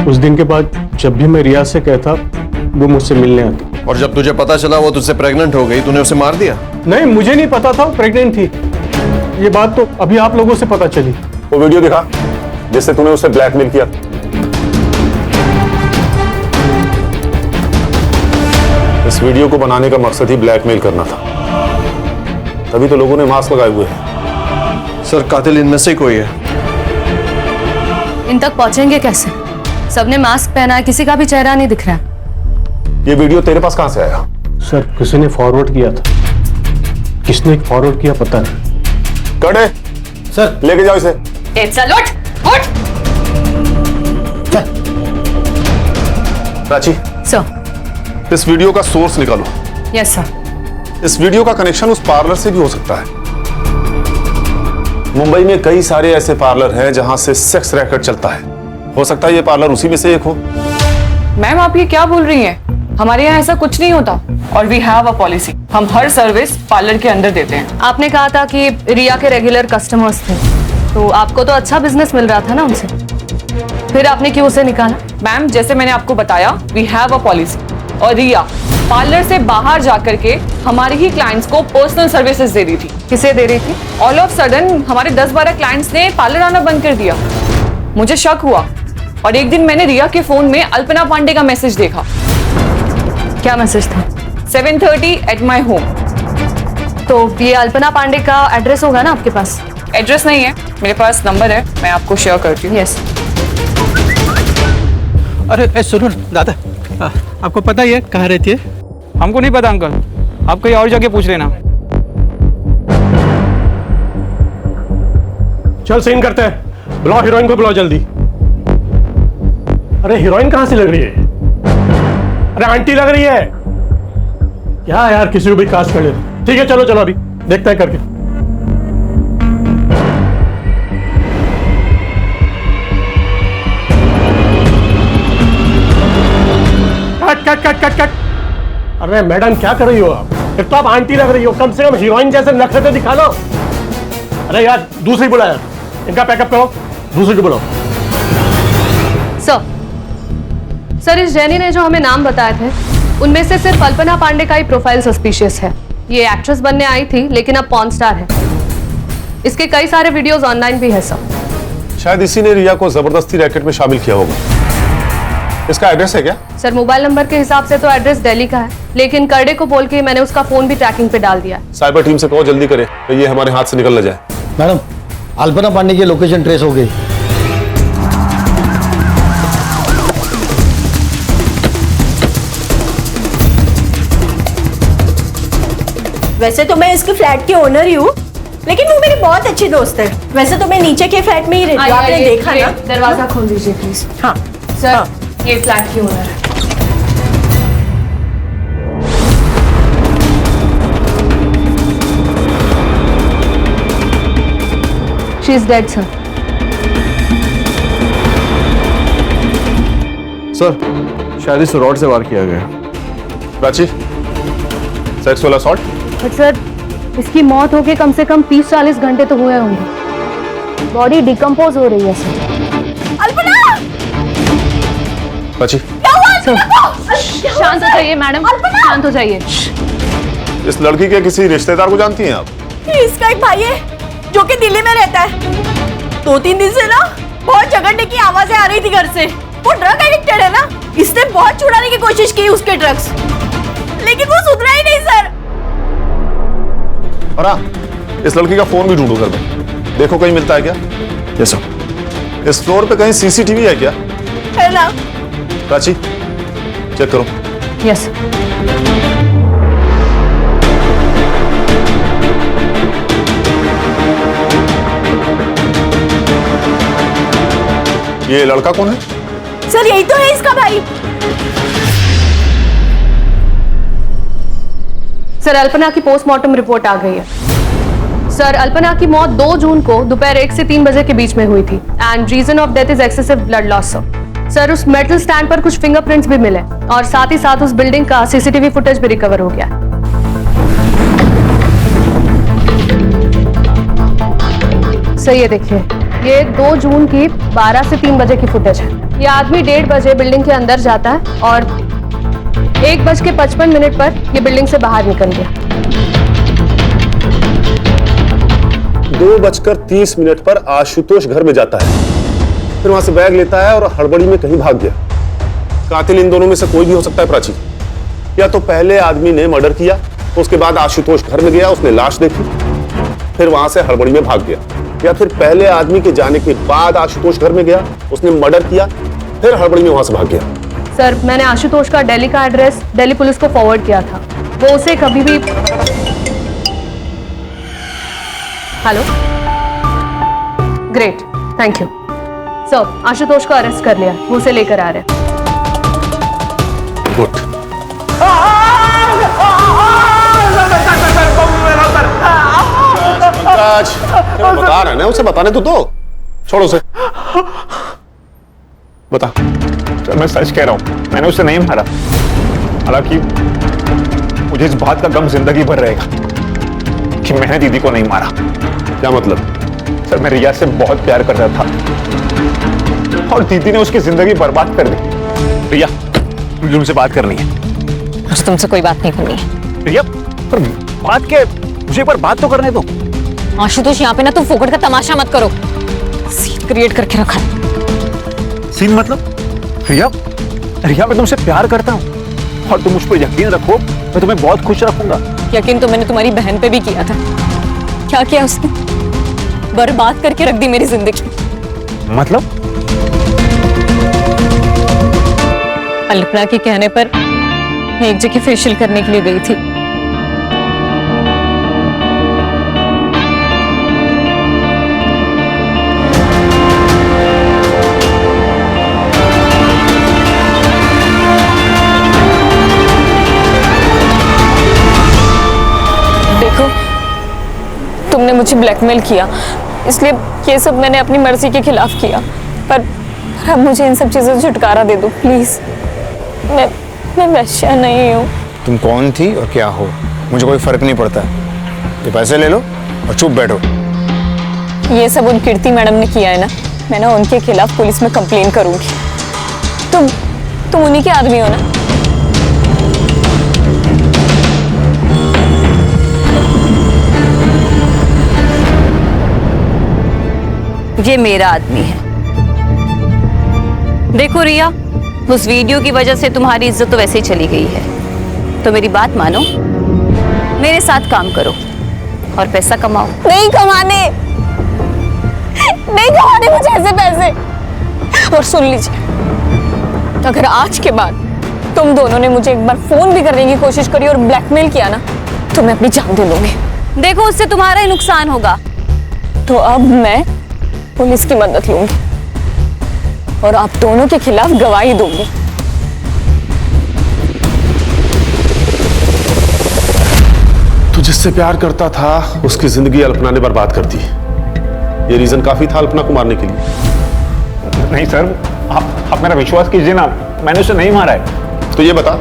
[SPEAKER 10] उस दिन के बाद जब भी मैं रिया से कहता, वो मुझसे मिलने आती।
[SPEAKER 9] और जब तुझे पता चला वो तुझसे प्रेग्नेंट हो गई, तूने उसे मार दिया?
[SPEAKER 3] नहीं, मुझे नहीं पता था वो प्रेग्नेंट थी। ये बात तो अभी आप लोगों से पता चली।
[SPEAKER 11] वो वीडियो दिखा जिससे तूने उसे ब्लैकमेल किया। इस वीडियो को बनाने का मकसद ही ब्लैकमेल करना था, तभी तो लोगों ने मास्क लगाए हुए हैं।
[SPEAKER 9] सर, कातिल इनमें से कोई है।
[SPEAKER 12] इन तक पहुंचेंगे कैसे? सबने मास्क पहना है, किसी का भी चेहरा नहीं दिख रहा।
[SPEAKER 11] ये वीडियो तेरे पास कहां से आया?
[SPEAKER 3] सर, किसी ने फॉरवर्ड किया था। किसने फॉरवर्ड किया पता नहीं।
[SPEAKER 11] कड़े सर, लेके जाओ इसे।
[SPEAKER 2] चल उठ।
[SPEAKER 11] प्राची
[SPEAKER 12] सर।
[SPEAKER 11] इस वीडियो का सोर्स निकालो।
[SPEAKER 12] Yes sir.
[SPEAKER 11] इस वीडियो का कनेक्शन उस पार्लर से भी हो सकता है। मुंबई में कई सारे ऐसे पार्लर हैं जहां से सेक्स रैकेट चलता है। हो सकता है ये पार्लर उसी में से एक हो।
[SPEAKER 18] मैम, आप ये क्या बोल रही हैं? हमारे यहाँ ऐसा कुछ नहीं होता, और वी हैव अ पॉलिसी, हम हर सर्विस पार्लर के अंदर देते हैं।
[SPEAKER 12] आपने कहा था कि रिया के रेगुलर कस्टमर्स थे, तो आपको तो अच्छा बिजनेस मिल रहा था ना उनसे, फिर आपने क्यों उसे निकाला?
[SPEAKER 18] मैम, जैसे मैंने आपको बताया, वी हैव अ पॉलिसी, और रिया पार्लर से बाहर जाकर के हमारे ही क्लाइंट्स को पर्सनल सर्विसेज दे रही थी।
[SPEAKER 12] किसे दे रही थी?
[SPEAKER 18] ऑल ऑफ सडन हमारे 10-12 क्लाइंट्स ने पार्लर आना बंद कर दिया। मुझे शक हुआ, और एक दिन मैंने रिया के फोन में अल्पना पांडे का मैसेज देखा।
[SPEAKER 12] क्या मैसेज था?
[SPEAKER 18] 7:30 एट माई होम।
[SPEAKER 12] तो ये अल्पना पांडे का एड्रेस होगा ना आपके पास?
[SPEAKER 18] एड्रेस नहीं है, मेरे पास नंबर है, मैं आपको शेयर करती हूँ।
[SPEAKER 12] यस।
[SPEAKER 16] अरे सुनो दादा, आपको पता ही है कहाँ रहती है?
[SPEAKER 19] हमको नहीं पता अंकल, आप कहीं और जगह पूछ लेना।
[SPEAKER 3] चल सीन करते हैं, बुलाओ हीरोइन को, बुलाओ जल्दी। अरे हीरोइन कहां से लग रही है? अरे आंटी लग रही है क्या यार? किसी को भी कास्ट कर ले। ठीक है, चलो अभी देखते हैं करके। कट। अरे मैडम, क्या कर रही हो आप? एक तो आप आंटी लग रही हो, कम से कम हीरोइन जैसे नखरे तो दिखा लो। अरे यार, दूसरी बुला यार, इनका पैकअप करो, दूसरी को बुलाओ।
[SPEAKER 12] सर, इस जेनी ने जो हमें नाम बताए थे, उनमें से सिर्फ अल्पना पांडे का ही प्रोफाइल सस्पिशियस है। ये एक्ट्रेस बनने आई थी, लेकिन अब पॉर्न स्टार है। इसके कई सारे वीडियोस ऑनलाइन भी है सर।
[SPEAKER 11] शायद इसी ने रिया को जबरदस्ती रैकेट में शामिल किया होगा। इसका एड्रेस है क्या?
[SPEAKER 12] सर मोबाइल नंबर के हिसाब से तो एड्रेस दिल्ली का है, लेकिन करडे को बोल के मैंने उसका फोन भी ट्रैकिंग पे डाल दिया है।
[SPEAKER 11] साइबर टीम से कहो जल्दी करे तो ये हमारे हाथ से निकल न जाए।
[SPEAKER 14] मैडम, अल्पना पांडे की लोकेशन ट्रेस हो गई।
[SPEAKER 1] वैसे तो मैं इसके फ्लैट की ओनर ही हूँ, लेकिन वो मेरी बहुत अच्छी दोस्त है। वैसे तो मैं नीचे के फ्लैट में ही रहती हूँ, आपने देखा ना।
[SPEAKER 12] दरवाजा खोल दीजिए प्लीज।
[SPEAKER 1] हाँ
[SPEAKER 12] सर, ये फ्लैट की ओनर है। She is dead sir.
[SPEAKER 11] Sir, शायद इस रॉड से वार किया गया। Prachi, sexual assault?
[SPEAKER 12] But sir, इसकी मौत होके कम से कम 30-40 घंटे तो हुए होंगे। बॉडी डिकम्पोज हो रही है सर।
[SPEAKER 1] अल्पना!
[SPEAKER 11] प्राची,
[SPEAKER 12] शांत हो जाइए मैडम, शांत हो जाइए।
[SPEAKER 11] इस लड़की के किसी रिश्तेदार को जानती हैं आप?
[SPEAKER 1] इसका एक भाई है जो कि दिल्ली में रहता है। 2-3 दिन से ना बहुत झगड़ने की आवाजें आ रही थी घर से। वो ड्रग एडिक्टेड है ना, इसने बहुत छुड़ाने की कोशिश की उसके ड्रग्स, लेकिन वो सुधरा ही नहीं सर।
[SPEAKER 11] और हाँ, इस लड़की का फोन भी ढूंढो घर में, देखो कहीं मिलता है क्या। ये सर, इस फ्लोर पे कहीं सीसीटीवी है क्या?
[SPEAKER 1] है ना?
[SPEAKER 11] प्राची, चेक करो।
[SPEAKER 12] यस।
[SPEAKER 11] ये लड़का कौन है?
[SPEAKER 1] सर यही तो है इसका भाई।
[SPEAKER 12] सर, अल्पना की पोस्टमार्टम रिपोर्ट आ गई है। सर, अल्पना की मौत 2 जून को दोपहर 1 से 3 बजे के बीच में हुई थी and reason of death is excessive blood loss. Sir, उस मेटल स्टैंड पर कुछ फिंगरप्रिंट्स भी मिले और साथ ही साथ उस बिल्डिंग का सीसीटीवी फुटेज भी रिकवर हो गया। सर ये देखिए, ये 2 जून की 12 से 3 बजे की फुटेज है। ये आदमी 1:30 बजे बिल्डिंग के अंदर जाता है और 1:55 पर ये बिल्डिंग से बाहर निकल गया।
[SPEAKER 11] 2:30 पर आशुतोष घर में जाता है, फिर वहां से बैग लेता है और हड़बड़ी में कहीं भाग गया। कातिल इन दोनों में से कोई भी हो सकता है प्राची। या तो पहले आदमी ने मर्डर किया, तो उसके बाद आशुतोष घर में गया, उसने लाश देखी, फिर वहां से हड़बड़ी में भाग गया। या फिर पहले आदमी के जाने के बाद आशुतोष घर में गया, उसने मर्डर किया, फिर हड़बड़ी में वहां से भाग गया।
[SPEAKER 12] सर, मैंने आशुतोष का दिल्ली का एड्रेस दिल्ली पुलिस को फॉरवर्ड किया था। वो उसे कभी भी। Hello, great, thank you sir. Ashutosh को अरेस्ट कर लिया, वो उसे लेकर आ रहे हैं।
[SPEAKER 11] गुड। बता रहे ना, उसे बताने तो दो, छोड़ो उसे। बता।
[SPEAKER 20] सर, मैं सच कह रहा हूँ, मैंने उसे नहीं मारा। हालांकि मुझे इस बात का गम जिंदगी भर रहेगा कि मैंने दीदी को नहीं मारा।
[SPEAKER 11] क्या मतलब?
[SPEAKER 20] सर, मैं रिया से बहुत प्यार करता था और दीदी ने उसकी जिंदगी बर्बाद कर दी। रिया, मुझे तुमसे बात करनी है।
[SPEAKER 5] मुझे तुमसे कोई बात नहीं करनी है।
[SPEAKER 20] रिया, पर बात क्या? मुझे एक बार बात तो करने दो।
[SPEAKER 5] आशुतोष, यहाँ पे ना तुम फोकट का तमाशा मत करो। सीन क्रिएट करके रखा है।
[SPEAKER 20] सीन मतलब? रिया, मैं तुमसे प्यार करता हूँ और तुम मुझ पर यकीन रखो, मैं तुम्हें बहुत खुश रखूंगा।
[SPEAKER 5] यकीन तो मैंने तुम्हारी बहन पे भी किया था। क्या किया उसने? बर्बाद करके रख दी मेरी जिंदगी।
[SPEAKER 20] मतलब?
[SPEAKER 5] अल्पना के कहने पर मैं एक जगह फेशियल करने के लिए गई थी। तुमने मुझे ब्लैकमेल किया, इसलिए ये सब मैंने अपनी मर्जी के खिलाफ किया, पर अब मुझे इन सब चीज़ों से छुटकारा दे दो प्लीज। मैं वैश्या नहीं हूँ।
[SPEAKER 8] तुम कौन थी और क्या हो, मुझे कोई फर्क नहीं पड़ता। ये पैसे ले लो और चुप बैठो।
[SPEAKER 5] ये सब उन कीर्ति मैडम ने किया है ना, मैं ना उनके खिलाफ पुलिस में कंप्लेन करूंगी। तुम उन्हीं के आदमी हो ना? ये मेरा आदमी है। देखो रिया, उस वीडियो की वजह से तुम्हारी इज्जत तो वैसे ही चली गई है, तो मेरी बात मानो, मेरे साथ काम करो और पैसा कमाओ।
[SPEAKER 2] नहीं कमाने मुझे ऐसे पैसे। और सुन लीजिए, अगर आज के बाद तुम दोनों ने मुझे एक बार फोन भी करने की कोशिश करी और ब्लैकमेल किया ना, तो मैं अपनी जान दे लूंगी।
[SPEAKER 5] देखो, उससे तुम्हारा ही नुकसान होगा।
[SPEAKER 2] तो अब मैं पुलिस की मदद लूंगी और आप दोनों के खिलाफ गवाही दूंगी।
[SPEAKER 11] तू जिससे प्यार करता था उसकी जिंदगी अल्पना ने बर्बाद कर दी। ये रीजन काफी था अल्पना को मारने के लिए।
[SPEAKER 20] नहीं सर, आप मेरा विश्वास कीजिए ना, मैंने उसे नहीं मारा है।
[SPEAKER 11] तो ये बता,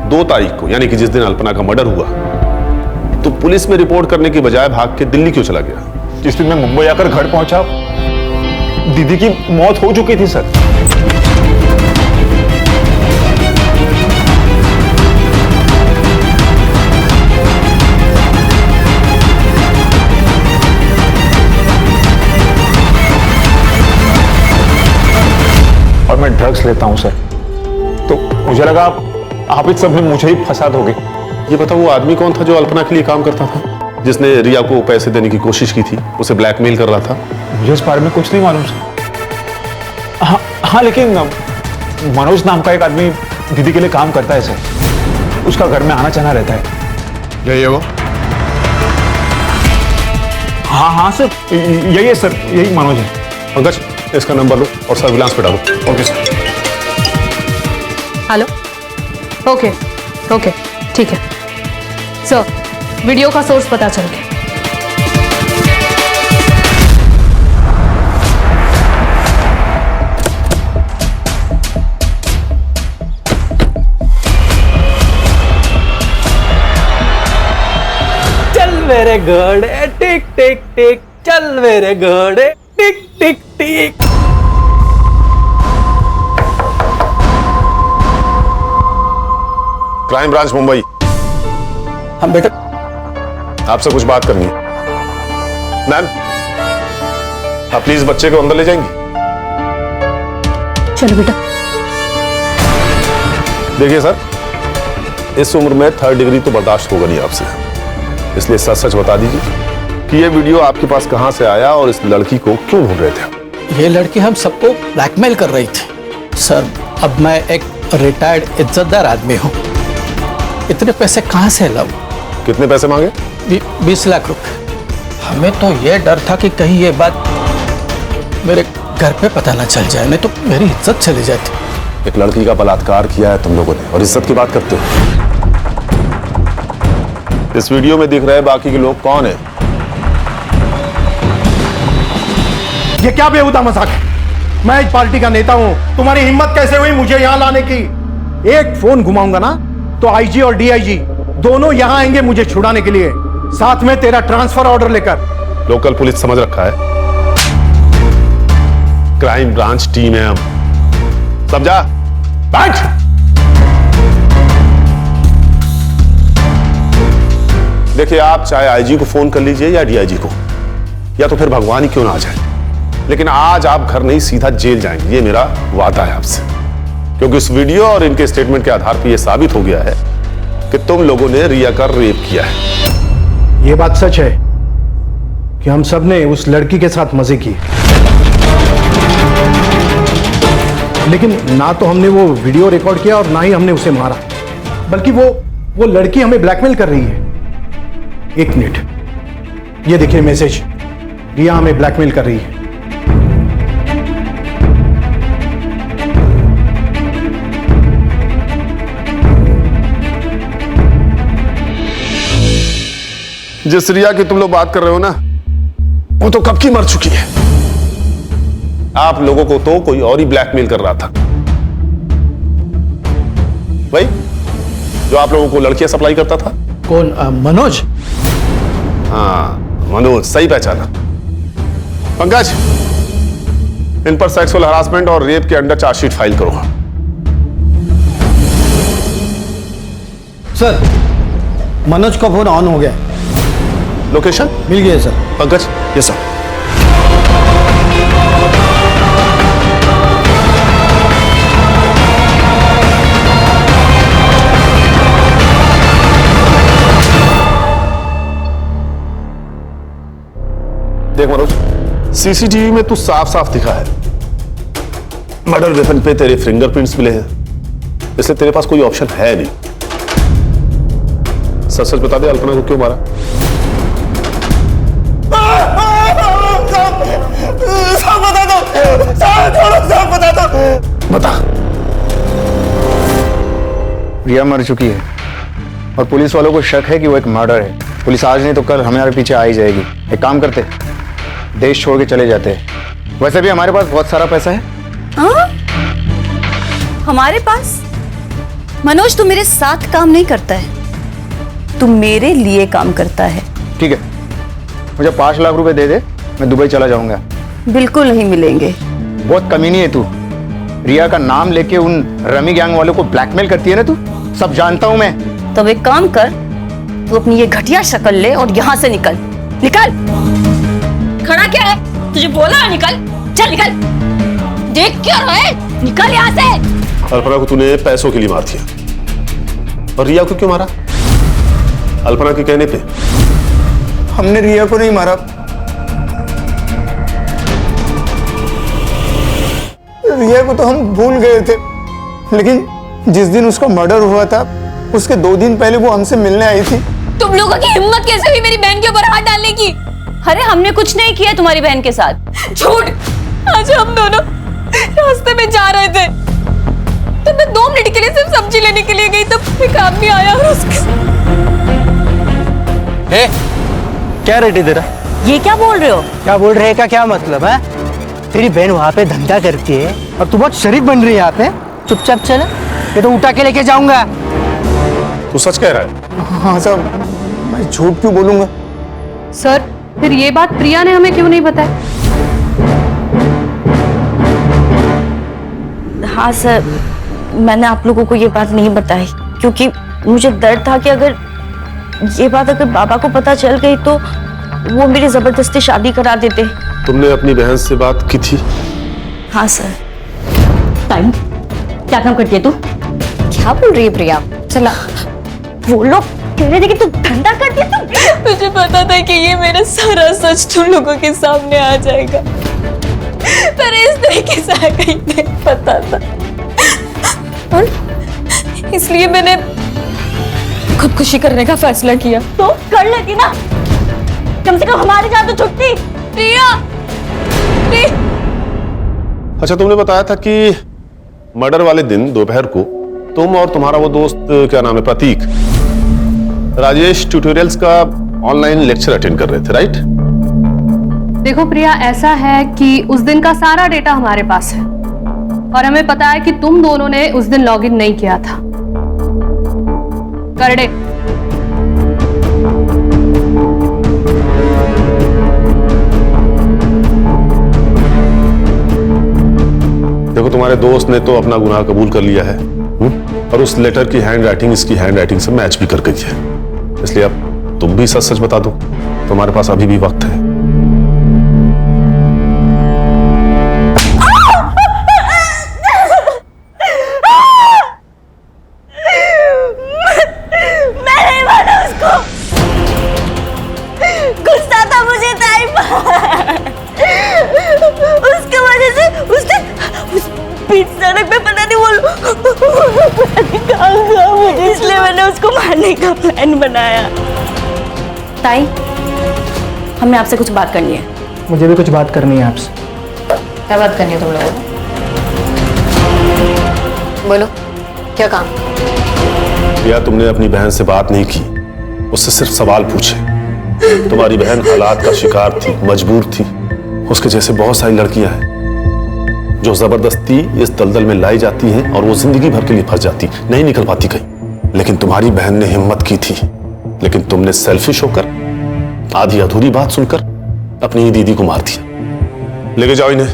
[SPEAKER 11] 2 तारीख को यानी कि जिस दिन अल्पना का मर्डर हुआ, तो पुलिस में रिपोर्ट करने की बजाय भाग के दिल्ली क्यों चला गया?
[SPEAKER 20] जिस दिन मैं मुंबई आकर घर पहुंचा, दीदी की मौत हो चुकी थी सर। और मैं ड्रग्स लेता हूं सर, तो मुझे लगा आप इस सब में मुझे ही फंसा दोगे।
[SPEAKER 11] ये बता, वो आदमी कौन था जो अल्पना के लिए काम करता था, जिसने रिया को पैसे देने की कोशिश की थी, उसे ब्लैकमेल कर रहा था?
[SPEAKER 20] मुझे इस बारे में कुछ नहीं मालूम सर। हाँ, लेकिन मनोज नाम का एक आदमी दीदी के लिए काम करता है सर। उसका घर में आना जाना रहता है।
[SPEAKER 11] यही है वो?
[SPEAKER 20] हाँ सर, यही है सर, यही मनोज है।
[SPEAKER 11] पंकज, इसका नंबर लो और सर्विलांस पे डालो। Okay sir.
[SPEAKER 12] हेलो। ओके, ठीक है सर, वीडियो का सोर्स पता चल गया।
[SPEAKER 16] चल मेरे घोड़े टिक टिक टिक, चल मेरे घोड़े टिक टिक टिक।
[SPEAKER 11] Crime branch Mumbai.
[SPEAKER 16] हम बेटा,
[SPEAKER 11] आपसे कुछ बात करनी है। मैम, आप प्लीज बच्चे को अंदर ले जाएंगी?
[SPEAKER 12] चलो बेटा।
[SPEAKER 11] देखिए सर, इस उम्र में 3rd डिग्री तो बर्दाश्त होगा नहीं आपसे, इसलिए सच सच बता दीजिए कि ये वीडियो आपके पास कहां से आया और इस लड़की को क्यों ढूंढ रहे थे?
[SPEAKER 16] ये लड़की हम सबको ब्लैकमेल कर रही थी सर। अब मैं एक रिटायर्ड इज्जतदार आदमी हूँ, इतने पैसे कहाँ से लाऊं?
[SPEAKER 11] कितने पैसे मांगे?
[SPEAKER 16] 20 लाख रुपए। हमें तो ये डर था कि कहीं ये बात मेरे घर पे पता ना चल जाए, नहीं तो मेरी इज्जत चली जाती।
[SPEAKER 11] एक लड़की का बलात्कार किया है तुम लोगों ने और इज्जत की बात करते हो। इस वीडियो में दिख रहे बाकी के लोग कौन है?
[SPEAKER 14] ये क्या बेहुदा मजाक है? मैं इस पार्टी का नेता हूं, तुम्हारी हिम्मत कैसे हुई मुझे यहां लाने की? एक फोन घुमाऊंगा ना तो आईजी और डीआईजी दोनों यहां आएंगे मुझे छुड़ाने के लिए, साथ में तेरा ट्रांसफर ऑर्डर लेकर।
[SPEAKER 11] लोकल पुलिस समझ रखा है, क्राइम ब्रांच टीम है हम, समझा? बैठ। देखिए, आप चाहे आईजी को फोन कर लीजिए या डीआईजी को, या तो फिर भगवान ही क्यों ना आ जाए, लेकिन आज आप घर नहीं सीधा जेल जाएंगे, ये मेरा वादा है आपसे। क्योंकि उस वीडियो और इनके स्टेटमेंट के आधार पर यह साबित हो गया है कि तुम लोगों ने रिया का रेप किया है।
[SPEAKER 14] यह बात सच है कि हम सब ने उस लड़की के साथ मजे किए, लेकिन ना तो हमने वो वीडियो रिकॉर्ड किया और ना ही हमने उसे मारा, बल्कि वो लड़की हमें ब्लैकमेल कर रही है। एक मिनट, ये देखिए मैसेज, रिया हमें ब्लैकमेल कर रही है।
[SPEAKER 11] जिस रिया की तुम लोग बात कर रहे हो ना, वो तो कब की मर चुकी है। आप लोगों को तो कोई और ही ब्लैकमेल कर रहा था, भाई जो आप लोगों को लड़कियां सप्लाई करता था।
[SPEAKER 16] कौन? मनोज?
[SPEAKER 11] हाँ, मनोज, सही पहचाना। पंकज, इन पर सेक्सुअल हरासमेंट और रेप के अंडर चार्जशीट फाइल करो।
[SPEAKER 14] सर, मनोज का फोन ऑन हो गया।
[SPEAKER 11] लोकेशन
[SPEAKER 14] मिल गया सर।
[SPEAKER 11] पंकज, ये सर। सीसीटीवी में तू साफ साफ दिखा है, मर्डर वेपन पे तेरे फिंगरप्रिंट्स मिले हैं, इसलिए तेरे पास कोई ऑप्शन है नहीं। सच सच बता दे, अल्पना को क्यों मारा?
[SPEAKER 14] सब बता दो, सब बता दो।
[SPEAKER 11] बता।
[SPEAKER 8] रिया मर चुकी है और पुलिस वालों को शक है कि वो एक मर्डर है। पुलिस आज नहीं तो कल हमारे पीछे आ ही जाएगी। एक काम करते, देश छोड़ के चले जाते हैं। वैसे भी हमारे पास बहुत सारा पैसा है।
[SPEAKER 5] हाँ? हमारे पास? मनोज, तू मेरे साथ काम नहीं करता है, तू मेरे लिए काम करता है।
[SPEAKER 8] ठीक है, मुझे 5 लाख रुपए दे दे, मैं दुबई चला जाऊंगा।
[SPEAKER 5] बिल्कुल नहीं मिलेंगे।
[SPEAKER 8] बहुत कमीनी है तू। रिया का नाम लेके उन रमी गैंग वालों को ब्लैकमेल करती है ना तू, सब जानता हूं मैं।
[SPEAKER 5] तब एक काम कर, तू अपनी ये घटिया शक्ल ले और यहाँ से निकल। निकल। खड़ा क्या है? तुझे बोला है निकल। चल निकल। देख क्या रहा है? निकल यहाँ से।
[SPEAKER 11] अल्पना को तूने पैसों के लिए मार दिया, और रिया को क्यों मारा? अल्पना के कहने पे।
[SPEAKER 8] हमने रिया को नहीं मारा, रिया को तो हम भूल गए थे, लेकिन जिस दिन उसका मर्डर हुआ था उसके 2 दिन पहले वो हमसे मिलने आई थी।
[SPEAKER 5] तुम लोगों की हिम्मत कैसे हुई मेरी बहन के ऊपर हाथ डालने की? अरे हमने कुछ नहीं किया तुम्हारी बहन के साथ। झूठ। आज हम दोनों रास्ते में जा रहे थे, तो मैं 2 मिनट के लिए सिर्फ सब्जी लेने के लिए गई, तब एक आदमी आया और उसके
[SPEAKER 7] क्या रेट है तेरा?
[SPEAKER 5] ये क्या बोल रहे हो?
[SPEAKER 7] क्या बोल रहे का क्या मतलब है? तेरी बहन वहाँ पे धंधा करती है और तू बहुत शरीफ बन रही है यहाँ पे। चुपचाप चल, ये तो उठा के लेके जाऊंगा।
[SPEAKER 11] तू सच कह रहा है?
[SPEAKER 8] हाँ साहब, मैं झूठ क्यों बोलूंगा?
[SPEAKER 12] सर, फिर ये बात प्रिया ने हमें क्यों नहीं बताई?
[SPEAKER 5] हाँ सर, मैंने आप लोगों को ये बात नहीं बताई क्योंकि मुझे डर था कि अगर ये बात बाबा को पता चल गई तो वो मेरी जबरदस्ती शादी करा देते।
[SPEAKER 11] तुमने अपनी बहन से बात की थी?
[SPEAKER 5] हाँ सर।
[SPEAKER 17] टाइम क्या काम करती है तू?
[SPEAKER 5] क्या बोल रही है प्रिया? चला वो लोग कह रहे थे कि तू धंधा करती है। तू मुझे पता था कि ये मेरा सारा सच तुम लोगों के सामने आ जाएगा, पर इस तरीके से आएगा ही नहीं पता था, और इसलिए मैंने खुदकुशी करने का फैसला किया। तो कर लेती ना, कम से कम हमारे साथ तो छुट्टी। प्रिया,
[SPEAKER 11] अच्छा, तुमने बताया था कि मर्डर वाले दिन दोपहर को तुम और तुम्हारा वो दोस्त, क्या नाम है, प्रतीक, राजेश ट्यूटोरियल्स का ऑनलाइन लेक्चर अटेंड कर रहे थे, राइट?
[SPEAKER 12] देखो प्रिया, ऐसा है कि उस दिन का सारा डेटा हमारे पास है और हमें पता है कि तुम दोनों ने उस दिन लॉगिन नहीं किया था। करडे।
[SPEAKER 11] देखो, तुम्हारे दोस्त ने तो अपना गुनाह कबूल कर लिया है, और उस लेटर की हैंड राइटिंग इसकी हैंड राइटिंग से मैच भी कर गई है, इसलिए अब तुम भी सच सच बता दो। तुम्हारे पास अभी भी वक्त है।
[SPEAKER 5] मैं नहीं माना उसको, गुस्सा था मुझे टाइम, उसके वजह से उसने उस बीच सड़क पे पता नहीं मुझे, इसलिए मैंने उसको मारने का प्लान बनाया। ताई, हमें आपसे कुछ बात करनी है।
[SPEAKER 7] मुझे भी कुछ बात करनी है आपसे।
[SPEAKER 18] क्या बात करनी है तुम लोगों को? बोलो, क्या काम?
[SPEAKER 11] या तुमने अपनी बहन से बात नहीं की, उससे सिर्फ सवाल पूछे। तुम्हारी बहन हालात का शिकार थी, मजबूर थी। उसके जैसे बहुत सारी लड़कियां हैं जो जबरदस्ती इस दलदल में लाई जाती हैं और वो जिंदगी भर के लिए फंस जाती, नहीं निकल पाती कहीं। लेकिन तुम्हारी बहन ने हिम्मत की थी, लेकिन तुमने सेल्फिश होकर आधी अधूरी बात सुनकर अपनी ही दीदी को मार दिया। लेके जाओ इन्हें।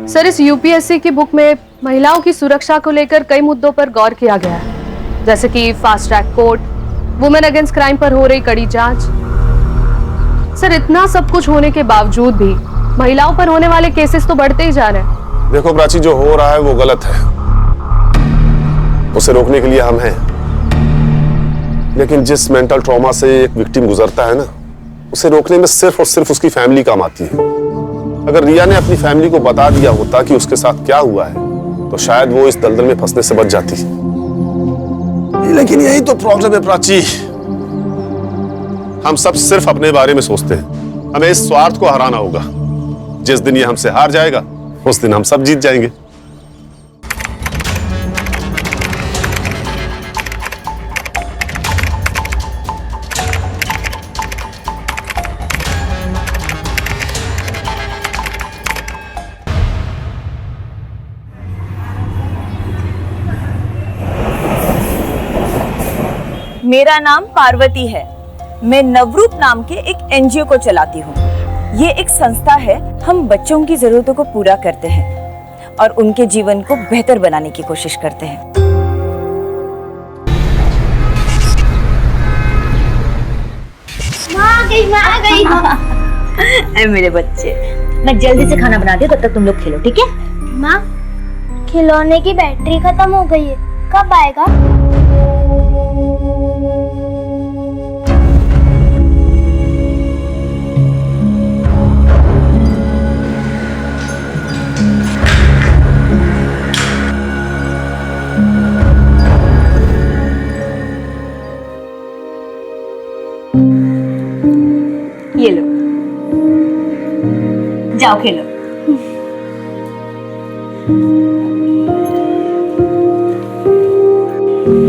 [SPEAKER 12] सर, इस यूपीएससी की बुक में महिलाओं की सुरक्षा को लेकर कई मुद्दों पर गौर किया गया है, जैसे कि fast track court, women against crime पर हो रही कड़ी जांच। सर, इतना सब कुछ होने के बावजूद भी महिलाओं पर होने वाले केसेस तो बढ़ते ही जा रहे हैं।
[SPEAKER 11] देखो प्राची, जो हो रहा है वो गलत है। उसे रोकने के लिए हम हैं। लेकिन जिस मेंटल ट्रॉमा से एक विक्टिम गुजरता है ना, उसे रोकने में सिर्फ और सिर्फ उसकी फैमिली काम आती है। अगर रिया ने अपनी फैमिली को बता दिया होता कि उसके साथ क्या हुआ है, तो शायद वो इस दलदल में फंसने से बच जाती। लेकिन यही तो प्रॉब्लम है प्राची, हम सब सिर्फ अपने बारे में सोचते हैं। हमें इस स्वार्थ को हराना होगा। जिस दिन ये हमसे हार जाएगा, उस दिन हम सब जीत जाएंगे।
[SPEAKER 5] मेरा नाम पार्वती है। मैं नवरूप नाम के एक एनजीओ को चलाती हूँ। ये एक संस्था है। हम बच्चों की जरूरतों को पूरा करते हैं और उनके जीवन को बेहतर बनाने की कोशिश करते हैं।
[SPEAKER 21] माँ आ गई।
[SPEAKER 5] अरे मेरे बच्चे, मैं जल्दी से खाना बना दूँ, तब तक तुम लोग खेलो, ठीक है?
[SPEAKER 21] माँ, खिलौने की बैटरी खत्म हो गई है, कब आएगा?
[SPEAKER 5] ये लो, जाओ खेलो।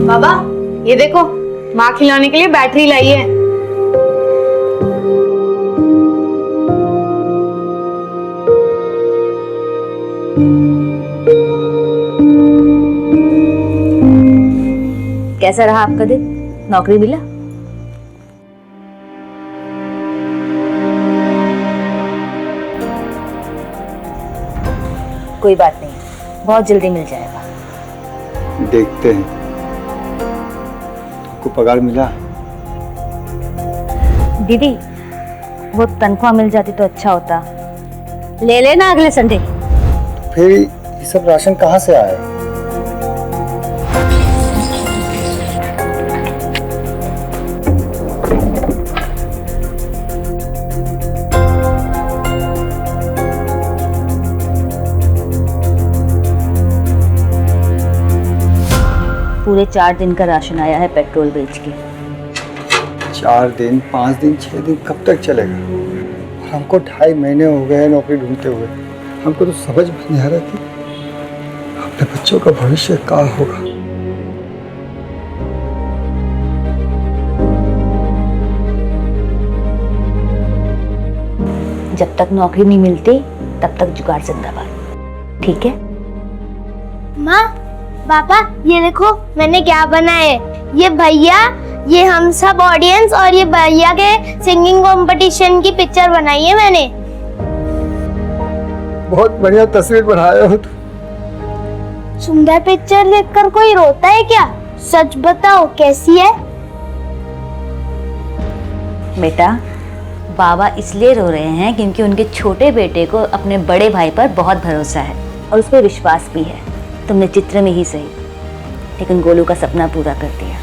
[SPEAKER 21] बाबा, ये देखो, माँ खिलाने के लिए बैटरी लाई है।
[SPEAKER 5] कैसा रहा आपका दिन? नौकरी मिला? कोई बात नहीं, बहुत जल्दी मिल जाएगा।
[SPEAKER 14] देखते हैं। तुमको पगार मिला?
[SPEAKER 5] दीदी, वो तनख्वाह मिल जाती तो अच्छा होता। ले लेना अगले संडे।
[SPEAKER 14] फिर ये सब राशन कहाँ से आया?
[SPEAKER 5] पूरे 4 दिन का राशन आया है पेट्रोल बेच के।
[SPEAKER 14] 4 दिन, 5 दिन, 6 दिन कब तक चलेगा? और हमको 2.5 महीने हो गए नौकरी ढूंढते हुए। हमको तो समझ में नहीं आ रहा कि अपने बच्चों का भविष्य क्या होगा।
[SPEAKER 5] जब तक नौकरी नहीं मिलती तब तक जुगाड़ जिंदाबाद, ठीक है?
[SPEAKER 21] माँ, पापा, ये देखो मैंने क्या बनाया है। ये भैया, ये हम सब ऑडियंस और ये भैया के सिंगिंग कंपटीशन की पिक्चर बनाई है मैंने।
[SPEAKER 14] बहुत बढ़िया तस्वीर बनाया हो तुम।
[SPEAKER 21] सुंदर पिक्चर देखकर कोई रोता है क्या? सच बताओ, कैसी है?
[SPEAKER 5] बेटा, बाबा इसलिए रो रहे हैं क्योंकि उनके छोटे बेटे को अपने बड़े भाई पर बहुत भरोसा है और उस पर विश्वास भी है। तुमने चित्र में ही सही, लेकिन गोलू का सपना पूरा कर दिया।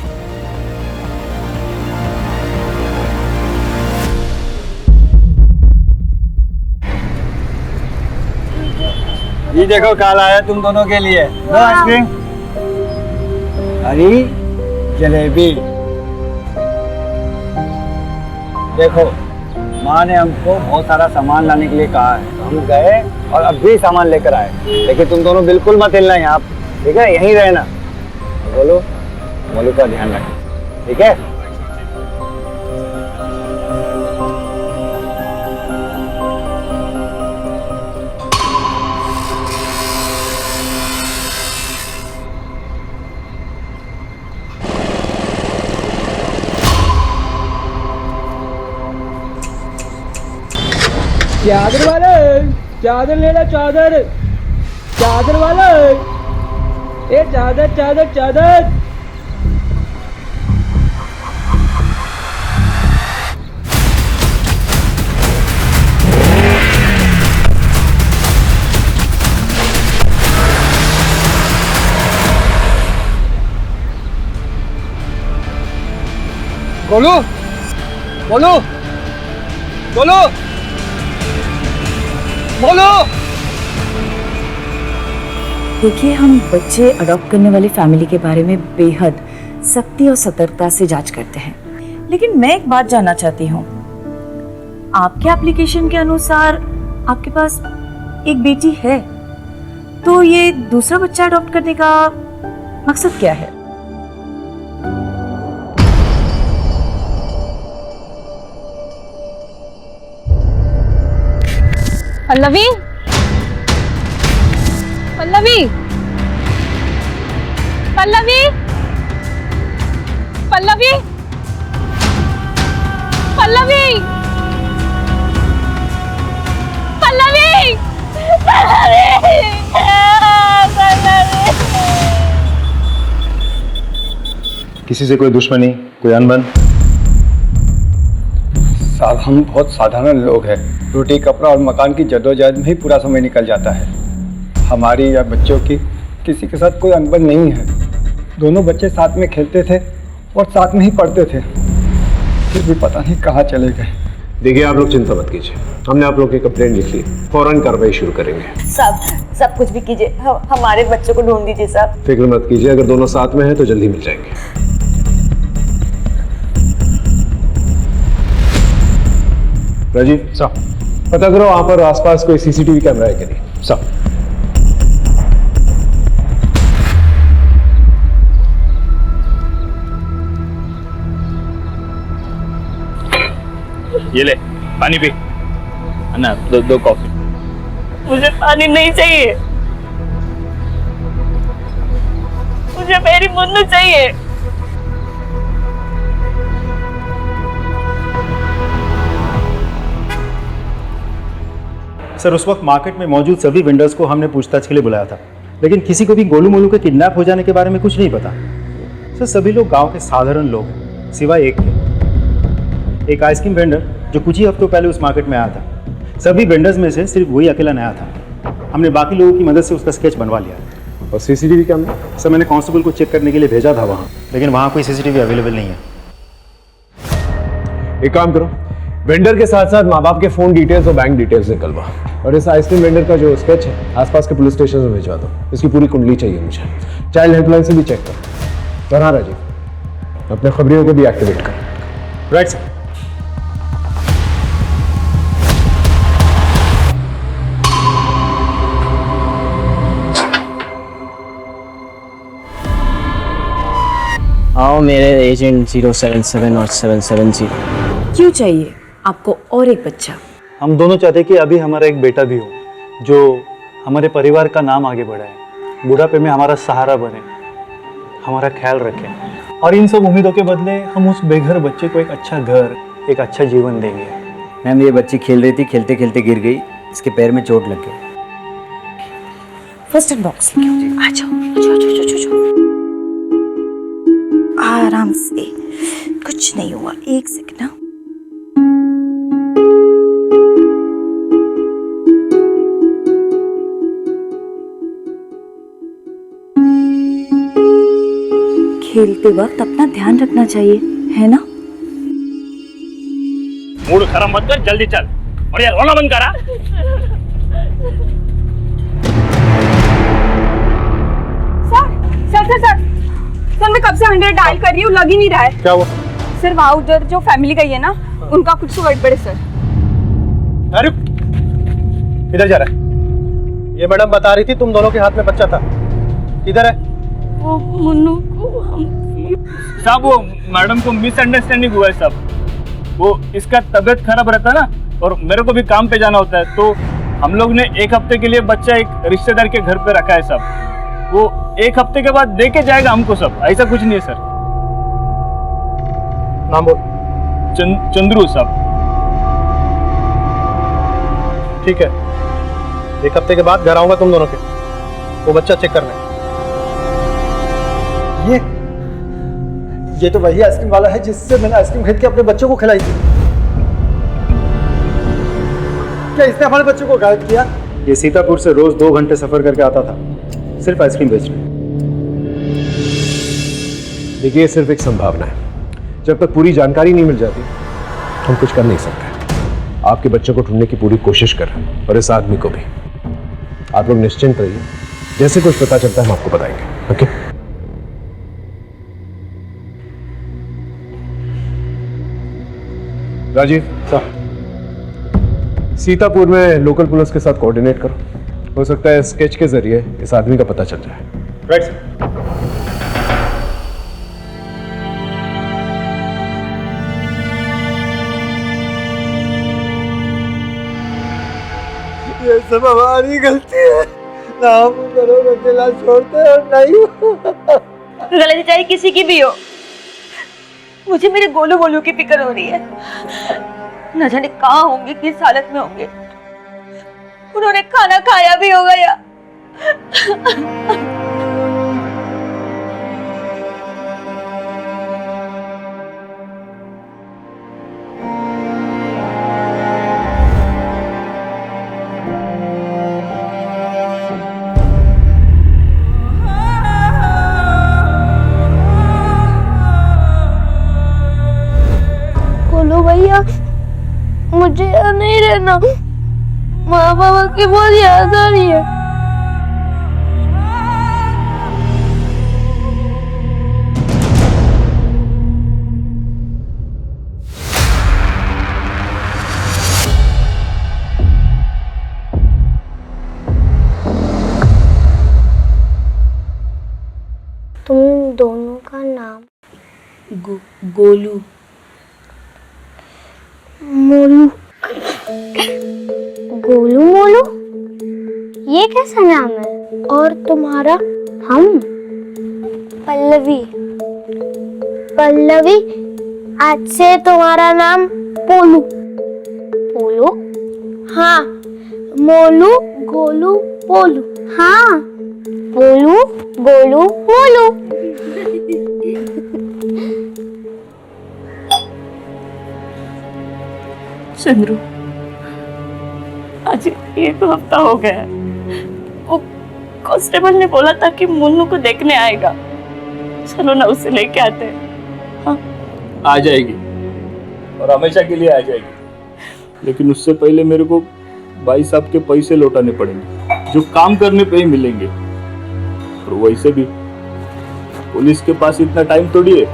[SPEAKER 14] ये देखो काल आया तुम दोनों के लिए। लो आइसक्रीम। हरी जलेबी। देखो, माँ ने हमको बहुत सारा सामान लाने के लिए कहा है। हम गए और अब भी सामान लेकर आए। लेकिन तुम दोनों बिल्कुल मत हिलना यहाँ, ठीक है? यहीं रहना। बोलो, बोलो का ध्यान रखना, ठीक है?
[SPEAKER 22] चादर वाले, चादर ले लो, चादर, चादर वाले, ए चादर चादर चादर। बोलो बोलो बोलो बोलो।
[SPEAKER 4] देखिए, हम बच्चे अडॉप्ट करने वाली फैमिली के बारे में बेहद सख्ती और सतर्कता से जांच करते हैं, लेकिन मैं एक बात जानना चाहती हूँ। आपके एप्लीकेशन के अनुसार आपके पास एक बेटी है, तो ये दूसरा बच्चा अडॉप्ट करने का मकसद क्या है?
[SPEAKER 2] पल्लवी, पल्लवी, पल्लवी, पल्लवी, पल्लवी, पल्लवी,
[SPEAKER 14] किसी से कोई दुश्मनी, कोई अनबन?
[SPEAKER 15] साहब, हम बहुत साधारण लोग हैं। रोटी कपड़ा और मकान की जद्दोजहद में ही पूरा समय निकल जाता है। हमारी या बच्चों की किसी के साथ कोई अनबन नहीं है। दोनों बच्चे साथ में खेलते थे और साथ में ही पढ़ते थे, फिर भी पता नहीं कहाँ चले गए।
[SPEAKER 3] देखिए, आप लोग चिंता मत कीजिए, हमने आप लोग की कंप्लेंट लिख ली, फौरन कार्रवाई शुरू करेंगे।
[SPEAKER 4] सब कुछ भी कीजिए, हमारे बच्चों को ढूंढ दीजिए साहब।
[SPEAKER 3] फिक्र मत कीजिए, अगर दोनों साथ में हैं तो जल्दी मिल जाएंगे। राजीव साहब, पता करो वहां पर आसपास कोई सीसीटीवी कैमरा है कि नहीं। साहब,
[SPEAKER 22] ये ले पानी पी। अन्ना, दो कॉफी।
[SPEAKER 4] मुझे पानी नहीं चाहिए, मुझे मेरी मुन्नू चाहिए।
[SPEAKER 7] सर, उस वक्त मार्केट में मौजूद सभी वेंडर्स को हमने पूछताछ के लिए बुलाया था, लेकिन किसी को भी गोलू मोलू के किडनैप हो जाने के बारे में कुछ नहीं पता। सर, सभी लोग गांव के साधारण लोग हैं, सिवाय एक के, एक आइसक्रीम वेंडर जो कुछ ही हफ्तों पहले उस मार्केट में आया था। सभी वेंडर्स में से सिर्फ वही अकेला नया था। हमने बाकी लोगों की मदद से उसका स्केच बनवा लिया।
[SPEAKER 3] और सीसीटीवी कैमरा?
[SPEAKER 7] सर, मैंने कांस्टेबल को चेक करने के लिए भेजा था वहाँ, लेकिन वहाँ कोई सीसीटीवी अवेलेबल नहीं है।
[SPEAKER 3] एक काम करो, वेंडर के साथ साथ माँ बाप के फोन डिटेल्स और बैंक डिटेल्स निकलवा, और इस आइसक्रीम वेंडर का जो स्केच है आसपास के पुलिस स्टेशन में भिजवा दो। इसकी पूरी कुंडली चाहिए मुझे। चाइल्ड हेल्पलाइन से भी चेक करो। और हाँ राजीव, अपने खबरियों को भी एक्टिवेट करो।
[SPEAKER 7] Right sir.
[SPEAKER 23] आओ मेरे एजेंट 077 और 770।
[SPEAKER 4] क्यों चाहिए आपको और एक बच्चा?
[SPEAKER 7] हम दोनों चाहते कि अभी हमारा एक बेटा भी हो, जो हमारे परिवार का नाम आगे बढ़ाए, बुढ़ापे में हमारा सहारा बने, हमारा ख्याल रखे, और इन सब उम्मीदों के बदले हम उस बेघर बच्चे को एक अच्छा घर, एक अच्छा जीवन देंगे।
[SPEAKER 23] मैम, ये बच्ची खेल रही थी, खेलते खेलते गिर गई, इसके पैर में चोट लग गई।
[SPEAKER 4] फर्स्ट एड बॉक्स आ जाओ, आराम से, कुछ नहीं हुआ। एक सेकंड ना। खेलते वक्त अपना ध्यान रखना चाहिए, है ना?
[SPEAKER 22] मूड खराब मत कर, जल्दी चल। और यार रोना बंद करा।
[SPEAKER 2] सर, मैं कब से 100 डायल कर रही हूँ, लग ही नहीं रहा है।
[SPEAKER 3] क्या हुआ?
[SPEAKER 2] सर, वहाँ उधर जो फैमिली गई है ना, उनका कुछ तो गड़बड़ है सर।
[SPEAKER 7] अरे इधर जा रहा है। ये मैडम बता रही थी तुम दोनों के हाथ में बच्चा था, किधर है?
[SPEAKER 2] वो मुन्नू को
[SPEAKER 22] साहब, वो मैडम को मिसअंडरस्टैंडिंग हुआ है साहब। वो इसका तबीयत खराब रहता है ना, और मेरे को भी काम पे जाना होता है, तो हम लोग ने एक हफ्ते के लिए बच्चा एक रिश्तेदार के घर पे रखा है साहब। वो एक हफ्ते के बाद दे के जाएगा हमको सब, ऐसा कुछ नहीं है सर।
[SPEAKER 7] नाम बोल।
[SPEAKER 22] चंद्रू साहब।
[SPEAKER 7] ठीक है, एक हफ्ते के बाद घर आऊंगा तुम दोनों के, वो बच्चा चेक करना है। ये तो वही आइसक्रीम वाला है जिससे मैंने आइसक्रीम खरीद के अपने बच्चों को खिलाई थी। क्या इसने हमारे बच्चों को गायब किया? ये सीतापुर से रोज 2 घंटे सफर करके आता था, सिर्फ आइसक्रीम बेचने।
[SPEAKER 3] देखिए, सिर्फ एक संभावना है,
[SPEAKER 14] जब तक पूरी जानकारी नहीं मिल जाती हम कुछ कर नहीं सकते। आपके बच्चों को ढूंढने की पूरी कोशिश कर रहे हैं और इस आदमी को भी। आप लोग निश्चिंत रहिए, जैसे कुछ पता चलता है हम आपको बताएंगे। ओके? राजीव सर, सीतापुर में लोकल पुलिस के साथ कोऑर्डिनेट करो। हो सकता है स्केच के जरिए इस आदमी का पता चल जाए। Right sir.
[SPEAKER 15] ये सब हमारी गलती है, ना हम घरों में अकेला छोड़ते और नहीं।
[SPEAKER 4] गलती चाहे किसी की भी हो, मुझे मेरे गोलू गोलू की फिक्र हो रही है। न जाने कहाँ होंगे, किस हालत में होंगे। उन्होंने खाना खाया भी होगा या
[SPEAKER 21] बोलो भैया, मुझे यहाँ नहीं रहना, माँ बाबा की बहुत याद आ रही है। तुम दोनों का नाम?
[SPEAKER 4] गोलू
[SPEAKER 21] मोलू। गोलू मोलू, ये कैसा नाम है? और तुम्हारा? हम पल्लवी। पल्लवी, आज से तुम्हारा नाम पोलू। पोलू? हाँ, मोलू गोलू पोलू। हाँ, पोलू गोलू मोलू।
[SPEAKER 4] चंद्रू, आज 1 हफ्ता हो गया है। वो कांस्टेबल ने बोला था कि मुन्नू को देखने आएगा। चलो ना, उसे लेके आते हैं। हाँ?
[SPEAKER 22] आ जाएगी और हमेशा के लिए आ जाएगी, लेकिन उससे पहले मेरे को भाई साहब के पैसे लौटाने पड़ेंगे जो काम करने पे ही मिलेंगे। और वैसे भी पुलिस के पास इतना टाइम थोड़ी है।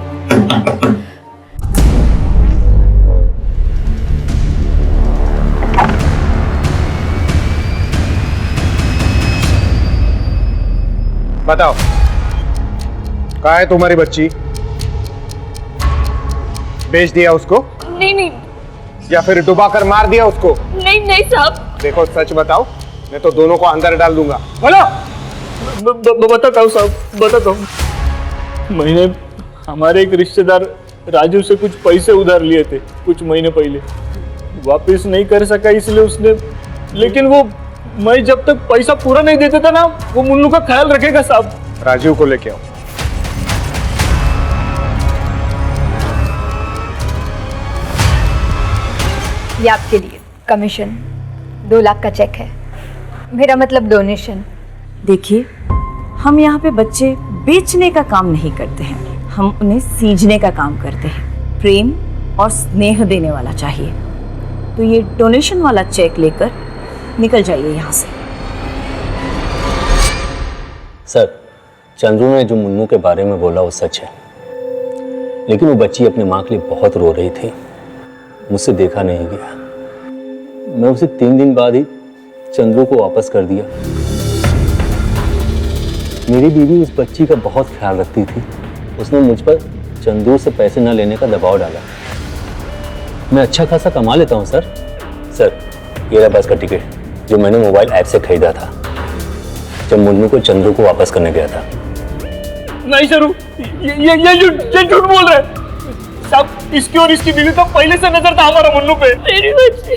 [SPEAKER 14] बताओ, कहाँ है तुम्हारी बच्ची? बेच दिया उसको?
[SPEAKER 4] नहीं नहीं।
[SPEAKER 14] या फिर डुबा कर मार दिया उसको?
[SPEAKER 4] नहीं नहीं साहब।
[SPEAKER 14] देखो, सच बताओ, मैं तो दोनों को अंदर डाल दूंगा। बोलो।
[SPEAKER 22] बताता हूँ साहब, बताता हूँ। मैंने हमारे एक रिश्तेदार राजू से कुछ पैसे उधार लिए थे कुछ महीने पहले, वापस नहीं कर सका इसलिए उसने, लेकिन वो मैं जब तक पैसा पूरा नहीं देता था ना, वो मुन्नू का ख्याल रखेगा साहब।
[SPEAKER 14] राजू को लेके आओ।
[SPEAKER 6] ये आपके लिए कमीशन 2 लाख का चेक है, मेरा मतलब डोनेशन।
[SPEAKER 4] देखिए, हम यहाँ पे बच्चे बेचने का काम नहीं करते हैं, हम उन्हें सींचने का काम करते हैं। प्रेम और स्नेह देने वाला चाहिए। तो ये डोनेशन वाला चेक लेकर निकल जाइए यहाँ से।
[SPEAKER 10] सर, चंद्रू ने जो मुन्नू के बारे में बोला वो सच है, लेकिन वो बच्ची अपने माँ के लिए बहुत रो रही थी, मुझसे देखा नहीं गया। मैं उसे 3 दिन बाद ही चंद्रू को वापस कर दिया। मेरी बीवी उस बच्ची का बहुत ख्याल रखती थी, उसने मुझ पर चंद्रू से पैसे न लेने का दबाव डाला। मैं अच्छा खासा कमा लेता हूँ सर। सर, ये रहा बस का टिकट जो मैंने मोबाइल ऐप से खरीदा था जब मुन्नू को चंद्रू को वापस करने गया था।
[SPEAKER 22] नहीं सर, ये झूठ बोल रहे हैं साहब। इसकी और इसकी बीवी का पहले से नजर था हमारा मुन्नू पे।
[SPEAKER 4] मेरी बच्ची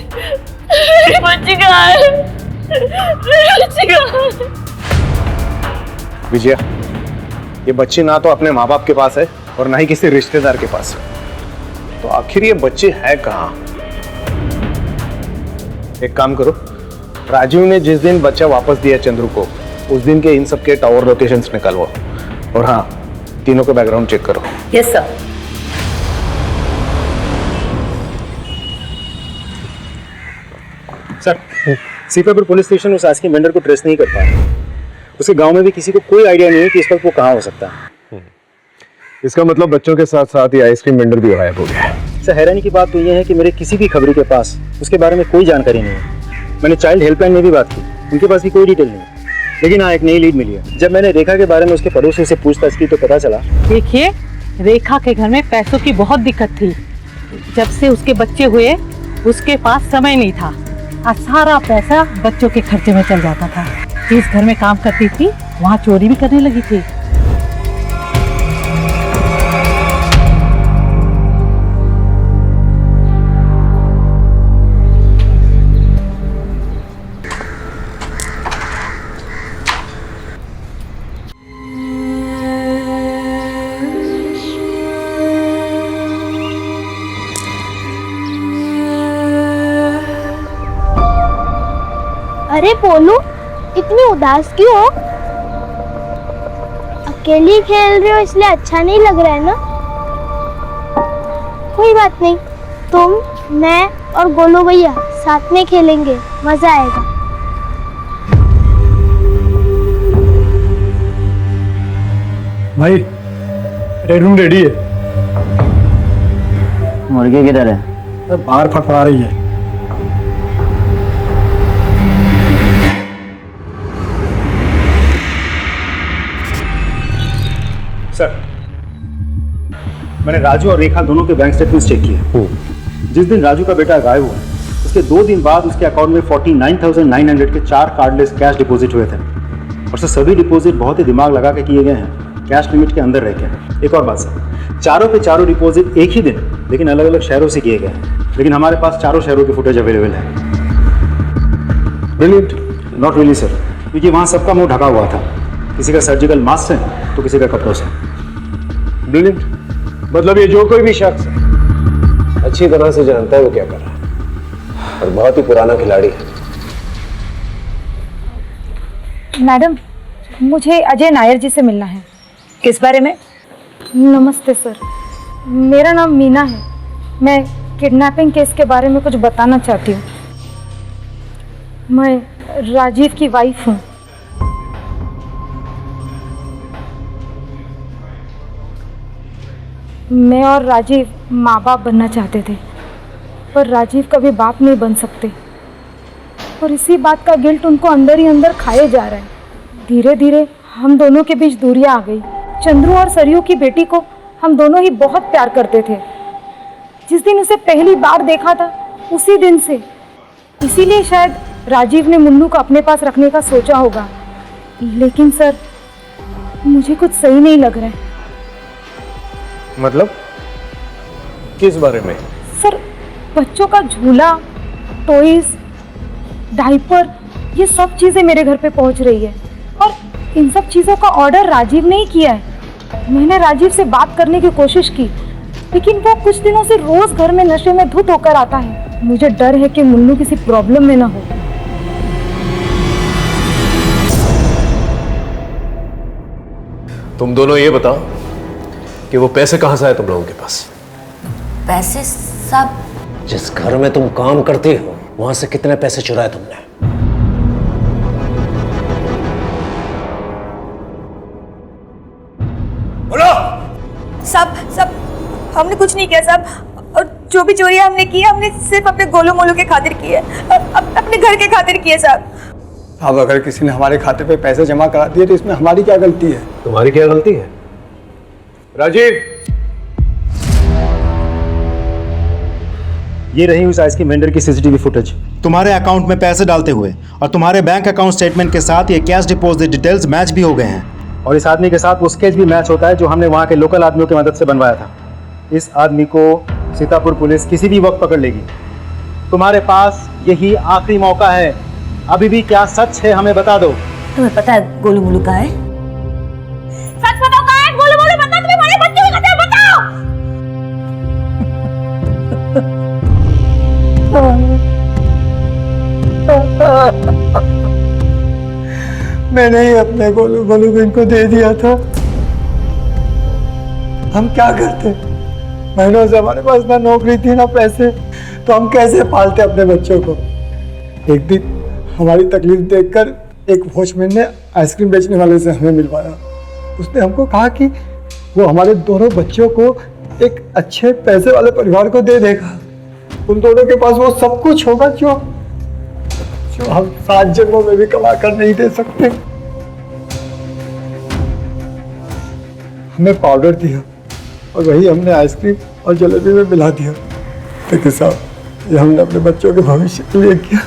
[SPEAKER 4] कहाँ है? मेरी बच्ची कहाँ है?
[SPEAKER 14] विजया, ये बच्ची ना तो अपने माँ बाप के पास है और ना ही किसी रिश्तेदार के पास है, तो आखिर ये बच्ची है कहाँ? एक काम करो, राजीव ने जिस दिन बच्चा वापस दिया चंद्रू को, उस दिन के इन सब के टावर लोकेशंस निकालवाओ। और हाँ, तीनों का बैकग्राउंड चेक करो।
[SPEAKER 4] Yes sir.
[SPEAKER 7] Sir, Sitapur police station उस आइसक्रीम वेंडर को ट्रेस नहीं कर पाया। उसके गांव में भी किसी को कोई आइडिया नहीं है कि इस वक्त वो कहाँ हो सकता है।
[SPEAKER 11] इसका मतलब बच्चों के साथ साथ ही आइसक्रीम वेंडर भी गायब हो गया है।
[SPEAKER 7] सर, हैरानी की बात तो ये है कि मेरे किसी भी खबरी के पास उसके बारे में कोई जानकारी नहीं है। मैंने चाइल्ड हेल्पलाइन में भी बात की, उनके पास भी कोई डिटेल नहीं है। लेकिन हाँ, एक नई लीड मिली है। जब मैंने रेखा के बारे में उसके पड़ोसी से पूछताछ की तो पता चला।
[SPEAKER 9] देखिए, रेखा के घर में पैसों की बहुत दिक्कत थी। जब से उसके बच्चे हुए उसके पास समय नहीं था और सारा पैसा बच्चों के खर्चे में चल जाता था। जिस घर में काम करती थी वहाँ चोरी भी करने लगी थी।
[SPEAKER 21] अरे पोलू, इतनी उदास क्यों हो? अकेली खेल रहे हो इसलिए अच्छा नहीं लग रहा है ना? कोई बात नहीं, तुम, मैं और गोलू भैया साथ में खेलेंगे, मजा आएगा।
[SPEAKER 14] भाई, रूम रेडी है।
[SPEAKER 23] मुर्गी किधर है?
[SPEAKER 14] बाहर फटफड़ा रही है।
[SPEAKER 7] सर, मैंने राजू और रेखा दोनों के बैंक स्टेटमेंट्स चेक किए। जिस दिन राजू का बेटा गायब हुआ, उसके 2 दिन बाद उसके अकाउंट में 49,900 के 4 कार्डलेस कैश डिपॉजिट हुए थे। और सर, सभी डिपॉजिट बहुत ही दिमाग लगा के किए गए हैं, कैश लिमिट के अंदर रह के। एक और बात सर, चारों के चारों डिपॉजिट एक ही दिन लेकिन अलग अलग शहरों से किए गए हैं। लेकिन हमारे पास चारों शहरों की फुटेज अवेलेबल है। ब्रिलियंट। नॉट रियली सर, क्योंकि वहाँ सबका मुंह ढका हुआ था। किसी का सर्जिकल मास्क से तो किसी का कपड़ों से।
[SPEAKER 3] ब्रिलियंट। मतलब ये जो कोई भी शख्स अच्छी तरह से जानता है वो क्या कर रहा है और बहुत ही पुराना खिलाड़ी है।
[SPEAKER 6] मैडम, मुझे अजय नायर जी से मिलना है।
[SPEAKER 4] किस बारे में?
[SPEAKER 6] नमस्ते सर, मेरा नाम मीना है। मैं किडनैपिंग केस के बारे में कुछ बताना चाहती हूँ। मैं राजीव की वाइफ हूँ। मैं और राजीव माँ बाप बनना चाहते थे, पर राजीव कभी बाप नहीं बन सकते और इसी बात का गिल्ट उनको अंदर ही अंदर खाए जा रहा है। धीरे धीरे हम दोनों के बीच दूरियां आ गई। चंद्रू और सरयू की बेटी को हम दोनों ही बहुत प्यार करते थे। जिस दिन उसे पहली बार देखा था उसी दिन से, इसीलिए शायद राजीव ने मुन्नू को अपने पास रखने का सोचा होगा। लेकिन सर, मुझे कुछ सही नहीं लग रहा है।
[SPEAKER 3] मतलब किस बारे में?
[SPEAKER 6] सर, बच्चों का झूला, टॉयज, डायपर, ये सब चीज़ें मेरे घर पे पहुंच रही है और इन सब चीज़ों का ऑर्डर राजीव ने ही किया है। मैंने राजीव से बात करने की कोशिश की, लेकिन वो कुछ दिनों से रोज घर में नशे में धुत होकर आता है। मुझे डर है कि मुन्नू किसी प्रॉब्लम में ना हो।
[SPEAKER 3] तुम दोनों ये बताओ कि वो पैसे कहां से आए तुम लोगों के पास?
[SPEAKER 5] पैसे सब
[SPEAKER 3] जिस घर में तुम काम करती हो वहां से कितने पैसे चुराए तुमने? बोलो।
[SPEAKER 2] सब हमने कुछ नहीं किया साहब, और जो भी चोरियां हमने की हमने सिर्फ अपने गोलू मोलू के खातिर की है, अपने घर के खातिर की है साहब।
[SPEAKER 15] अब अगर किसी ने हमारे खाते पे पैसे जमा करा दिए तो इसमें हमारी क्या गलती है?
[SPEAKER 3] तुम्हारी क्या गलती है? राजीव,
[SPEAKER 7] ये रही उस आइसक्रीम वेंडर की सीसीटीवी फुटेज। तुम्हारे अकाउंट में पैसे डालते हुए और तुम्हारे बैंक अकाउंट स्टेटमेंट के साथ ये कैश डिपॉजिट डिटेल्स मैच भी हो गए हैं। और इस आदमी के साथ वो स्केच भी मैच होता है जो हमने वहाँ के लोकल आदमियों की मदद से बनवाया था। इस आदमी को सीतापुर पुलिस किसी भी वक्त पकड़ लेगी। तुम्हारे पास यही आखिरी मौका है। अभी भी क्या सच है हमें बता दो।
[SPEAKER 4] तुम्हें पता है गोलू मोलू कहाँ है?
[SPEAKER 21] सच बताओ, कहाँ है गोलू मोलू? बताओ, तुम्हें बड़े बच्चे हो गए, बताओ।
[SPEAKER 15] मैंने ही अपने गोलू मोलू को इनको दे दिया था। हम क्या करते? महीनों से हमारे पास ना नौकरी थी ना पैसे, तो हम कैसे पालते अपने बच्चों को? एक दिन हमारी तकलीफ देखकर एक वॉचमैन ने आइसक्रीम बेचने वाले से हमें मिलवाया। उसने हमको कहा कि वो हमारे दोनों बच्चों को एक अच्छे पैसे वाले परिवार को दे देगा। उन दोनों के पास वो सब कुछ होगा जो हम 7 जन्मों में भी कमा कर नहीं दे सकते। हमें पाउडर दिया और वही हमने आइसक्रीम और जलेबी में मिला दिया। देखिए साहब, ये हमने अपने बच्चों के भविष्य के लिए किया।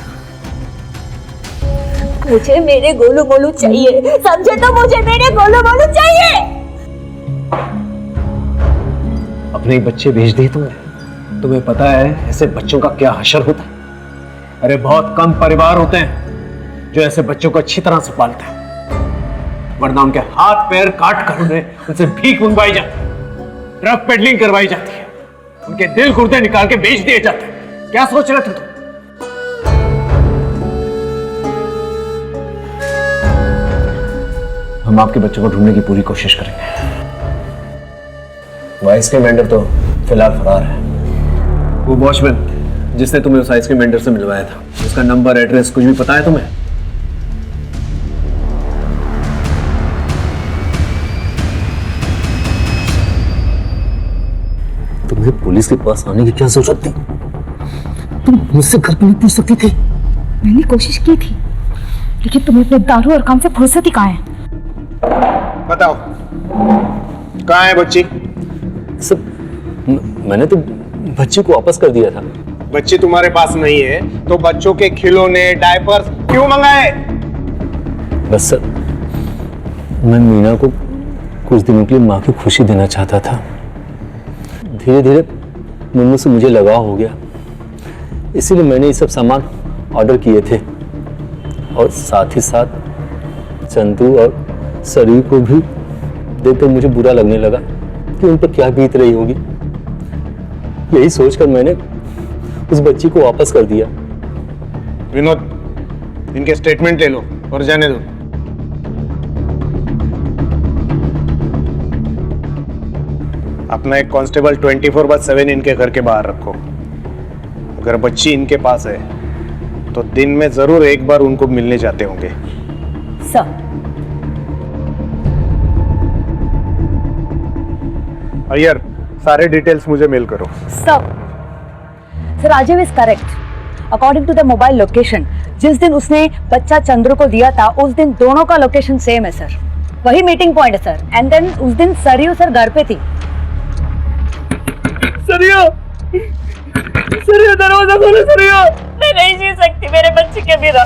[SPEAKER 4] मुझे मेरे गोलू मोलू चाहिए, समझे? तो मुझे मेरे गोलू मोलू चाहिए।
[SPEAKER 10] अपने ही बच्चे भेज दिए तुमने? तुम्हें पता है ऐसे बच्चों का क्या हशर होता है? अरे बहुत कम परिवार होते हैं जो ऐसे बच्चों को अच्छी तरह से पालते हैं, वरना उनके हाथ पैर काट कर उनसे भीख मंगवाई जाती है, ड्रग पेडलिंग करवाई जाती है, उनके दिल गुर्दे निकाल के बेच दिए जाते हैं। क्या सोच रहे थे तुम? हम आपके बच्चों को ढूंढने की पूरी कोशिश करेंगे। वो आइसक्रीम वेंडर तो फिलहाल फरार है। वो वॉचमैन जिसने तुम्हें उस आइसक्रीम वेंडर से मिलवाया था, उसका नंबर, एड्रेस कुछ भी पता है तुम्हें? तुम्हें पुलिस के पास आने की क्या जरूरत थी? तुम मुझसे घर पे नहीं पूछ सकती थी?
[SPEAKER 6] मैंने कोशिश की थी, लेकिन तुम्हें अपने दारू और काम से फुर्सत ही कहाँ है?
[SPEAKER 14] बताओ कहाँ है बच्ची?
[SPEAKER 10] सब मैंने तो बच्ची को वापस कर दिया था।
[SPEAKER 14] बच्ची तुम्हारे पास नहीं है तो बच्चों के खिलौने, डायपर्स क्यों मंगाए?
[SPEAKER 10] बस सर, मैं मीना को कुछ दिनों के लिए माँ की खुशी देना चाहता था। धीरे धीरे मुन्नू से मुझे लगाव हो गया, इसीलिए मैंने ये सब सामान ऑर्डर किए थे। और साथ ही साथ चंदू और शरीर को भी देखकर मुझे बुरा लगने लगा कि उन पर क्या बीत रही होगी। यही सोचकर मैंने उस बच्ची को वापस कर दिया।
[SPEAKER 14] विनोद, इनके स्टेटमेंट ले लो और जाने दो। अपना एक कांस्टेबल 24/7 इनके घर के बाहर रखो। अगर बच्ची इनके पास है तो दिन में जरूर एक बार उनको मिलने जाते होंगे।
[SPEAKER 4] सर,
[SPEAKER 14] अय्यर, सारे डिटेल्स मुझे मेल करो।
[SPEAKER 4] Sir, Rajeev is correct. According to the mobile location, जिस दिन उसने बच्चा चंद्र को दिया था उस दिन दोनों का लोकेशन सेम है सर। वही मीटिंग पॉइंट है सर। एंड देन उस दिन सरयू सर घर पे थी।
[SPEAKER 22] सरयू, सरयू दरवाजा खोलो सरयू।
[SPEAKER 4] मैं नहीं जी सकती मेरे बच्चे के बिना।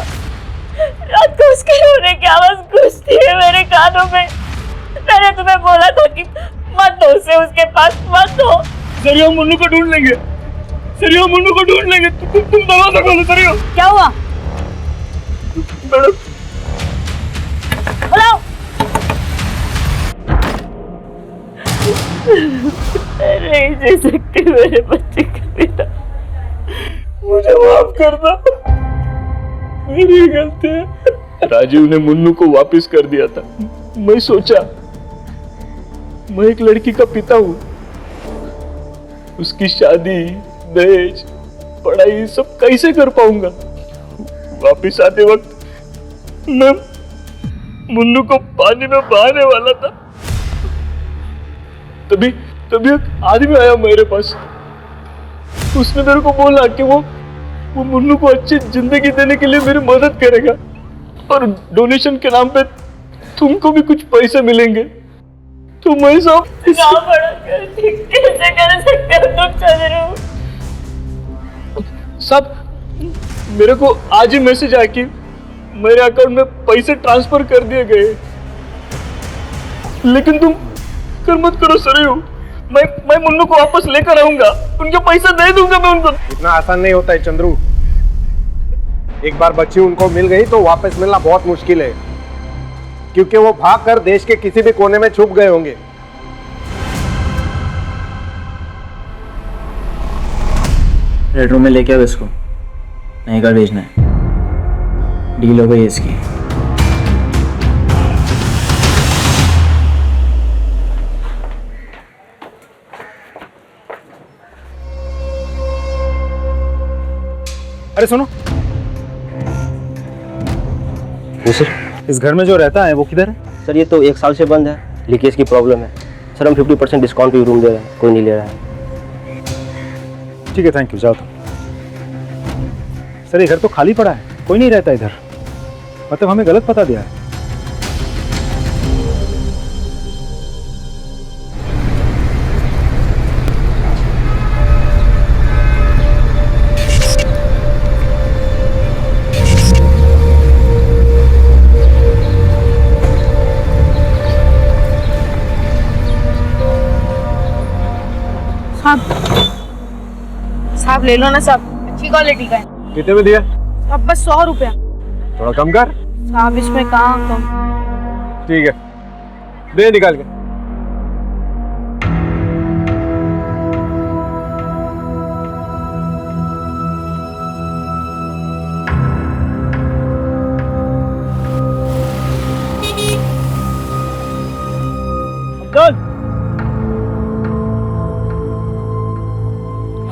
[SPEAKER 4] रात को उसके रोने की आवाज गूंजती है मेरे कानों में। मैंने तुम्हें बोला था कि मत दो उसे उसके पास, मत दो।
[SPEAKER 22] सरयू, मुन्नू को ढूंढ लेंगे। सरयू, मुन्नू को ढूंढ लेंगे। तुम दरवाजा खोलो सरयू।
[SPEAKER 4] क्या हुआ?
[SPEAKER 22] मैडम,
[SPEAKER 4] बुलाओ। नहीं जी सकती मेरे बच्चे के बिना।
[SPEAKER 22] मुझे माफ कर दो, मेरी गलती है। राजीव ने मुन्नू को वापस कर दिया था। मैं सोचा मैं एक लड़की का पिता हूँ, उसकी शादी, दहेज, पढ़ाई सब कैसे कर पाऊंगा। वापस आते वक्त मैं मुन्नू को पानी में बहाने वाला था, तभी एक आदमी आया मेरे पास। उसने मेरे को बोला कि वो मुन्नू को अच्छी जिंदगी देने के लिए मेरी मदद करेगा और डोनेशन के नाम पे तुमको भी कुछ पैसे मिलेंगे। तो मैं सब
[SPEAKER 4] कैसे कर सकते हो तुम चंद्रू?
[SPEAKER 22] सब मेरे को आज ही मैसेज आया कि मेरे अकाउंट में पैसे ट्रांसफर कर दिए गए। लेकिन तुम कर मत करो सरयू, मैं मुन्नू को वापस लेकर आऊंगा, उनके पैसे दे दूंगा मैं उनको।
[SPEAKER 14] इतना आसान नहीं होता है चंद्रू। एक बार बच्ची उनको मिल गई तो वापस मिलना बहुत मुश्किल है, क्योंकि वो भागकर देश के किसी भी कोने में छुप गए होंगे।
[SPEAKER 23] रेड रूम में लेके आओ इसको, नहीं कर भेजना है। डील हो गई इसकी।
[SPEAKER 14] अरे सुनो,
[SPEAKER 23] जी सर।
[SPEAKER 7] इस घर में जो रहता है वो किधर है?
[SPEAKER 23] सर ये तो 1 साल से बंद है, लीकेज की प्रॉब्लम है सर। हम 50% डिस्काउंट पे रूम दे रहे हैं, कोई नहीं ले रहा है।
[SPEAKER 7] ठीक है, थैंक यू, जाओ तुम। सर ये घर तो खाली पड़ा है, कोई नहीं रहता इधर, मतलब हमें गलत पता दिया है।
[SPEAKER 6] साहब ले लो ना साहब, अच्छी क्वालिटी का है।
[SPEAKER 14] कितने में दिया?
[SPEAKER 6] अब बस 100 रुपया।
[SPEAKER 14] थोड़ा कम कर।
[SPEAKER 6] साहब इसमें कहाँ कम।
[SPEAKER 14] ठीक है, दे निकाल के।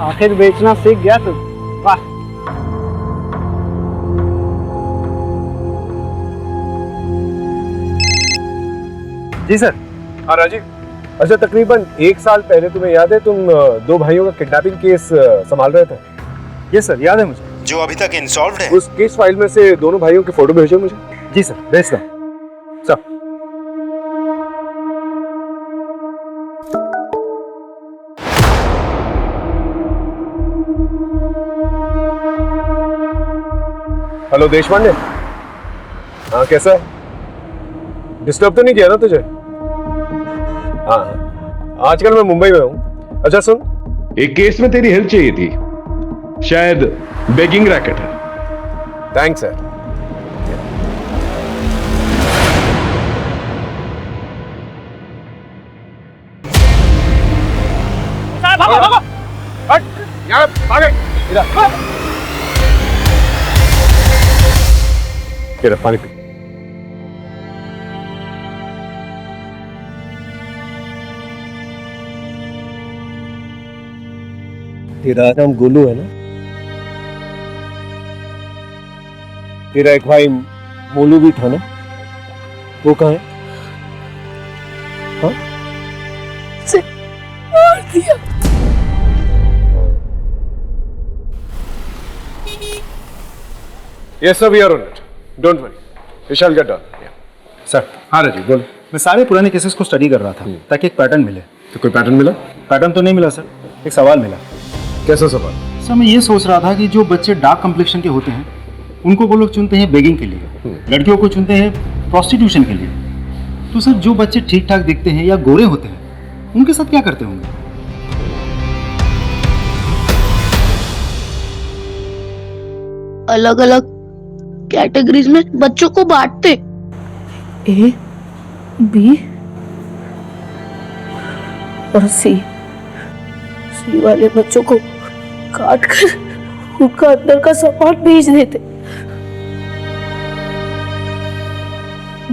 [SPEAKER 22] आखिर बेचना सीख गया तू, वाह।
[SPEAKER 14] जी सर। हाँ राजीव, अच्छा तकरीबन 1 साल पहले तुम्हें याद है तुम 2 भाइयों का किडनैपिंग केस संभाल रहे थे?
[SPEAKER 7] ये सर याद है मुझे।
[SPEAKER 14] जो अभी तक इनसॉल्व्ड है। उस केस फाइल में से दोनों भाइयों के फोटो भेजो मुझे।
[SPEAKER 7] जी सर, भेजता हूँ सर।
[SPEAKER 14] हेलो देशपांडे, हाँ कैसा है? डिस्टर्ब तो नहीं किया ना तुझे? हाँ, आजकल मैं मुंबई में हूँ। अच्छा सुन,
[SPEAKER 11] एक केस में तेरी हेल्प चाहिए थी, शायद बेगिंग रैकेट है।
[SPEAKER 14] Thanks sir. इधर पानी पी। तेरा नाम गोलू है ना? तेरा एक भाई मोलू भी था ना, वो कहाँ है? हाँ?
[SPEAKER 2] मार दिया।
[SPEAKER 14] Yes sir, we are on it. Don't worry, we shall get done.
[SPEAKER 7] Sir.
[SPEAKER 14] हाँ राजीव बोल।
[SPEAKER 7] मैं सारे पुराने केसेस को स्टडी कर रहा था ताकि एक पैटर्न मिले।
[SPEAKER 14] तो कोई पैटर्न मिला?
[SPEAKER 7] पैटर्न तो नहीं मिला सर, एक सवाल मिला।
[SPEAKER 14] कैसा सवाल?
[SPEAKER 7] सर मैं ये सोच रहा था कि जो बच्चे डार्क कम्प्लेक्शन के होते हैं उनको वो लोग चुनते हैं बेगिंग के लिए, लड़कियों को चुनते हैं प्रोस्टिट्यूशन के लिए। तो सर जो बच्चे ठीक ठाक दिखते हैं या गोरे होते हैं उनके साथ क्या करते होंगे?
[SPEAKER 1] अलग अलग कैटेगरीज में बच्चों को बांटते,
[SPEAKER 2] A, B और C वाले बच्चों को काट कर उनका अंदर का सामान बेच देते।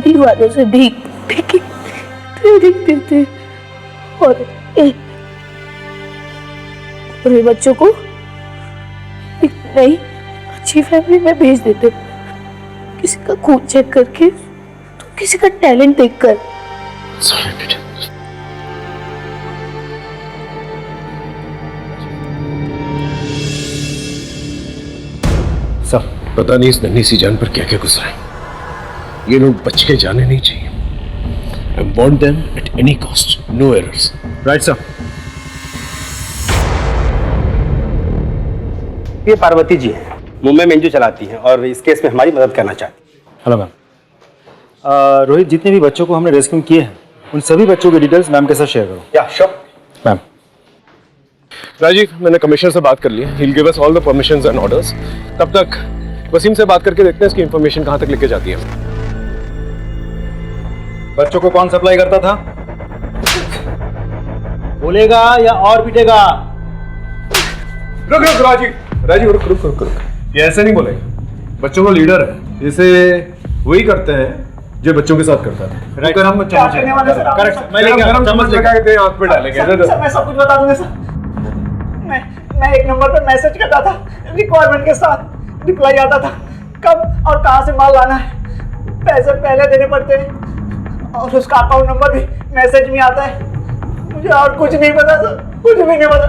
[SPEAKER 2] B वालों से भीख की ट्रेनिंग देते और पूरे बच्चों को एक नई अच्छी फैमिली में भेज देते, किसी का खून चेक करके तो किसी का टैलेंट देखकर।
[SPEAKER 14] सब पता नहीं इस नन्ही सी जान पर क्या क्या गुजरा है। ये लोग बच के जाने नहीं चाहिए। I want them at any cost, no errors.
[SPEAKER 7] Right sir.
[SPEAKER 23] ये पार्वती जी है, मुंबई में एनजीओ चलाती हैं और इस केस में हमारी मदद करना चाहती हैं।
[SPEAKER 7] Hello ma'am. रोहित, जितने भी बच्चों को हमने रेस्क्यू किए हैं उन सभी बच्चों की डिटेल्स मैम के साथ शेयर करो।
[SPEAKER 23] या श्योर
[SPEAKER 7] मैम।
[SPEAKER 14] राजीव, मैंने कमिश्नर से बात कर ली है। He'll give us all the permissions and orders. तब तक वसीम से बात करके देखते हैं इसकी इंफॉर्मेशन कहाँ तक लेके जाती है।
[SPEAKER 7] बच्चों को कौन सप्लाई करता था? बोलेगा या और पीटेगा?
[SPEAKER 14] रुक रुक राजीव रुक रुक रुक रुक। ये ऐसे नहीं बोलेगा। बच्चों को लीडर है, जैसे वही करते हैं जो बच्चों के साथ करता था।
[SPEAKER 7] राइट, हम चम्मच करेक्ट, मैं लेके आता हूं, चम्मच लगा
[SPEAKER 14] के आंख पे डालेंगे।
[SPEAKER 13] सर मैं सब कुछ बता दूंगा सर। मैं 1 नंबर पे मैसेज करता था, रिक्वायरमेंट के साथ रिप्लाई आता था, कब और कहां से माल लाना है। पैसे पहले देने पड़ते हैं और उसका अकाउंट नंबर भी मैसेज में आता है। मुझे और कुछ नहीं पता सर, कुछ भी नहीं पता।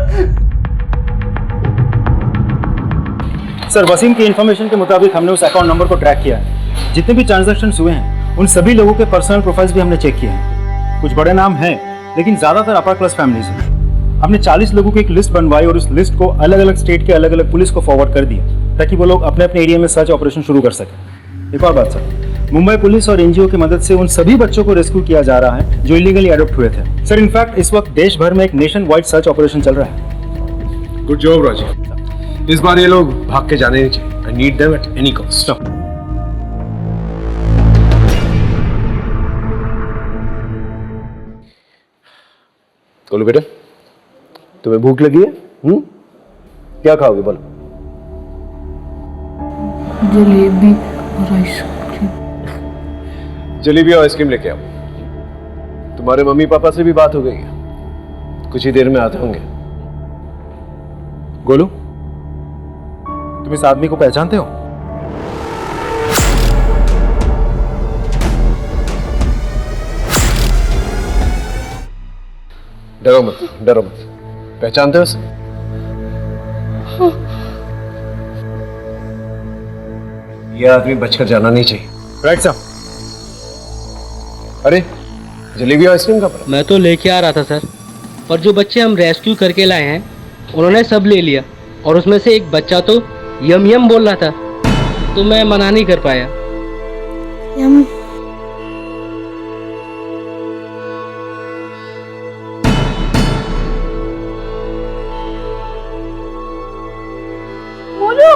[SPEAKER 7] सर, वसीम की इंफॉर्मेशन के मुताबिक हमने उस अकाउंट नंबर को ट्रैक किया है। जितने भी ट्रांजैक्शंस हुए हैं उन सभी लोगों के पर्सनल प्रोफाइल्स भी हमने चेक किए हैं। कुछ बड़े नाम हैं लेकिन ज्यादातर अपर क्लास फैमिलीज हैं। हमने 40 लोगों की एक लिस्ट बनवाई और उस लिस्ट को अलग अलग स्टेट के अलग अलग पुलिस को फॉरवर्ड कर दिया ताकि वो लोग अपने अपने एरिया में सर्च ऑपरेशन शुरू कर सकें। एक और बात सर, मुंबई पुलिस और एनजीओ की मदद से उन सभी बच्चों को रेस्क्यू किया जा रहा है जो इलीगली अडॉप्ट हुए थे। सर, इनफैक्ट इस वक्त देश भर में एक नेशन वाइड सर्च ऑपरेशन चल रहा है।
[SPEAKER 16] Good job Rajeev. इस बार ये लोग भाग के जाने नहीं चाहिए। I need them at any cost. बोलो बेटा, तुम्हें भूख लगी है? क्या खाओगे बोलो?
[SPEAKER 12] जलेबी और आइसक्रीम।
[SPEAKER 16] जलेबी और आइसक्रीम लेके आओ। तुम्हारे मम्मी पापा से भी बात हो गई है, कुछ ही देर में आते होंगे।
[SPEAKER 7] गोलू, तुम इस आदमी को पहचानते हो?
[SPEAKER 16] डरो मत, डरो मत। पहचानते हो उसे? यह आदमी बचकर जाना नहीं चाहिए।
[SPEAKER 7] राइट साहब।
[SPEAKER 16] अरे, जलेबी और आइसक्रीम का पड़ा?
[SPEAKER 19] मैं तो लेके आ रहा था सर, पर जो बच्चे हम रेस्क्यू करके लाए हैं उन्होंने सब ले लिया और उसमें से एक बच्चा तो यम यम बोल रहा था, तो मैं मना नहीं कर पाया।
[SPEAKER 21] यम बोलो।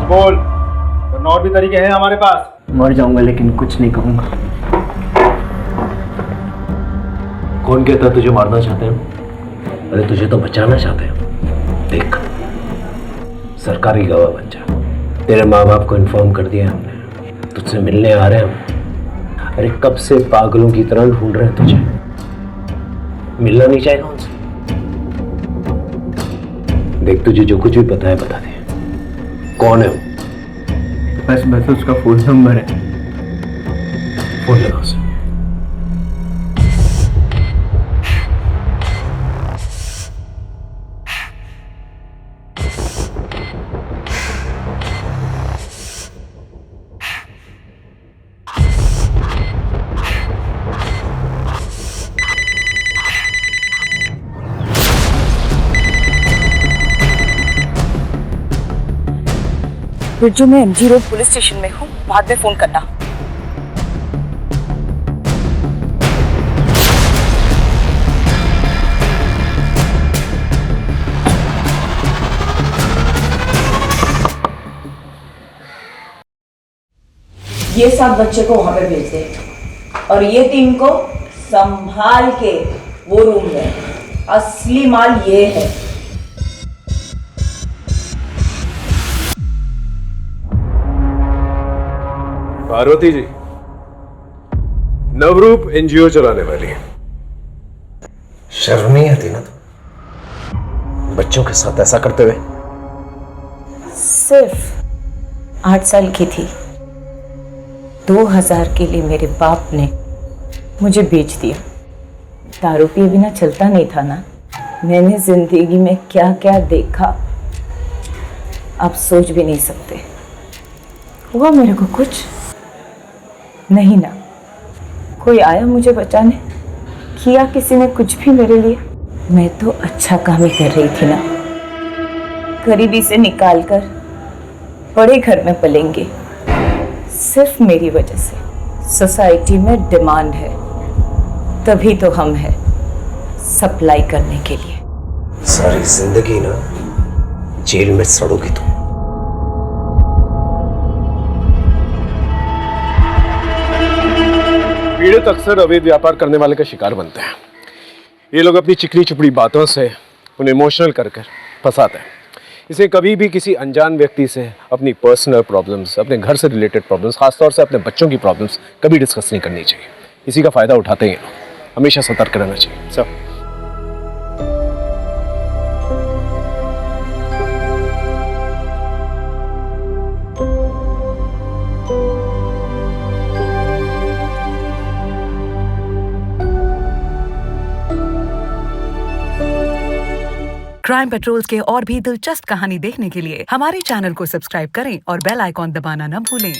[SPEAKER 7] बोल, वरना और भी तरीके हैं हमारे पास।
[SPEAKER 23] मर जाऊंगा लेकिन कुछ नहीं कहूंगा।
[SPEAKER 10] कौन कहता तुझे मारना चाहते हैं? अरे तुझे तो बचाना चाहते हैं। देख, सरकारी गवाह बन जा। तेरे माँ बाप को इन्फॉर्म कर दिया हमने, तुझसे मिलने आ रहे हैं हम। अरे कब से पागलों की तरह ढूंढ रहे हैं तुझे। मिलना नहीं चाहेगा उनसे? देख, तुझे जो कुछ भी पता है बता दे। कौन है वो?
[SPEAKER 23] बस उसका फोन नंबर है।
[SPEAKER 10] फोन लगा उसे।
[SPEAKER 4] बिरजू, मैं एमजी रोड पुलिस स्टेशन में हूँ, बाद में फोन करना। ये 7 बच्चे को वहां पे भेज दे और ये 3 को संभाल के वो रूम में। असली माल ये है।
[SPEAKER 16] पार्वती जी, नवरूप एनजीओ चलाने वाली है।
[SPEAKER 10] शर्म नहीं आती ना तो बच्चों के साथ ऐसा करते हुए?
[SPEAKER 4] सिर्फ 8 साल की थी, 2000 के लिए मेरे बाप ने मुझे बेच दिया। दारू पिए बिना चलता नहीं था ना। मैंने जिंदगी में क्या क्या देखा आप सोच भी नहीं सकते। हुआ मेरे को कुछ नहीं ना। कोई आया मुझे बचाने? किया किसी ने कुछ भी मेरे लिए? मैं तो अच्छा काम ही कर रही थी ना। गरीबी से निकाल कर बड़े घर में पलेंगे। सिर्फ मेरी वजह से सोसाइटी में डिमांड है, तभी तो हम हैं सप्लाई करने के लिए।
[SPEAKER 10] सारी जिंदगी ना जेल में सड़ोगी तुम।
[SPEAKER 16] औरत अक्सर अवैध व्यापार करने वाले का शिकार बनते हैं। ये लोग अपनी चिकनी चुपड़ी बातों से उन्हें इमोशनल कर फंसाते हैं। इसे कभी भी किसी अनजान व्यक्ति से अपनी पर्सनल प्रॉब्लम्स, अपने घर से रिलेटेड प्रॉब्लम्स, खासतौर से अपने बच्चों की प्रॉब्लम्स कभी डिस्कस नहीं करनी चाहिए। इसी का फायदा उठाते हैं, हमेशा सतर्क रहना चाहिए। सब
[SPEAKER 8] क्राइम पेट्रोल्स के और भी दिलचस्प कहानी देखने के लिए हमारे चैनल को सब्सक्राइब करें और बेल आइकॉन दबाना न भूलें।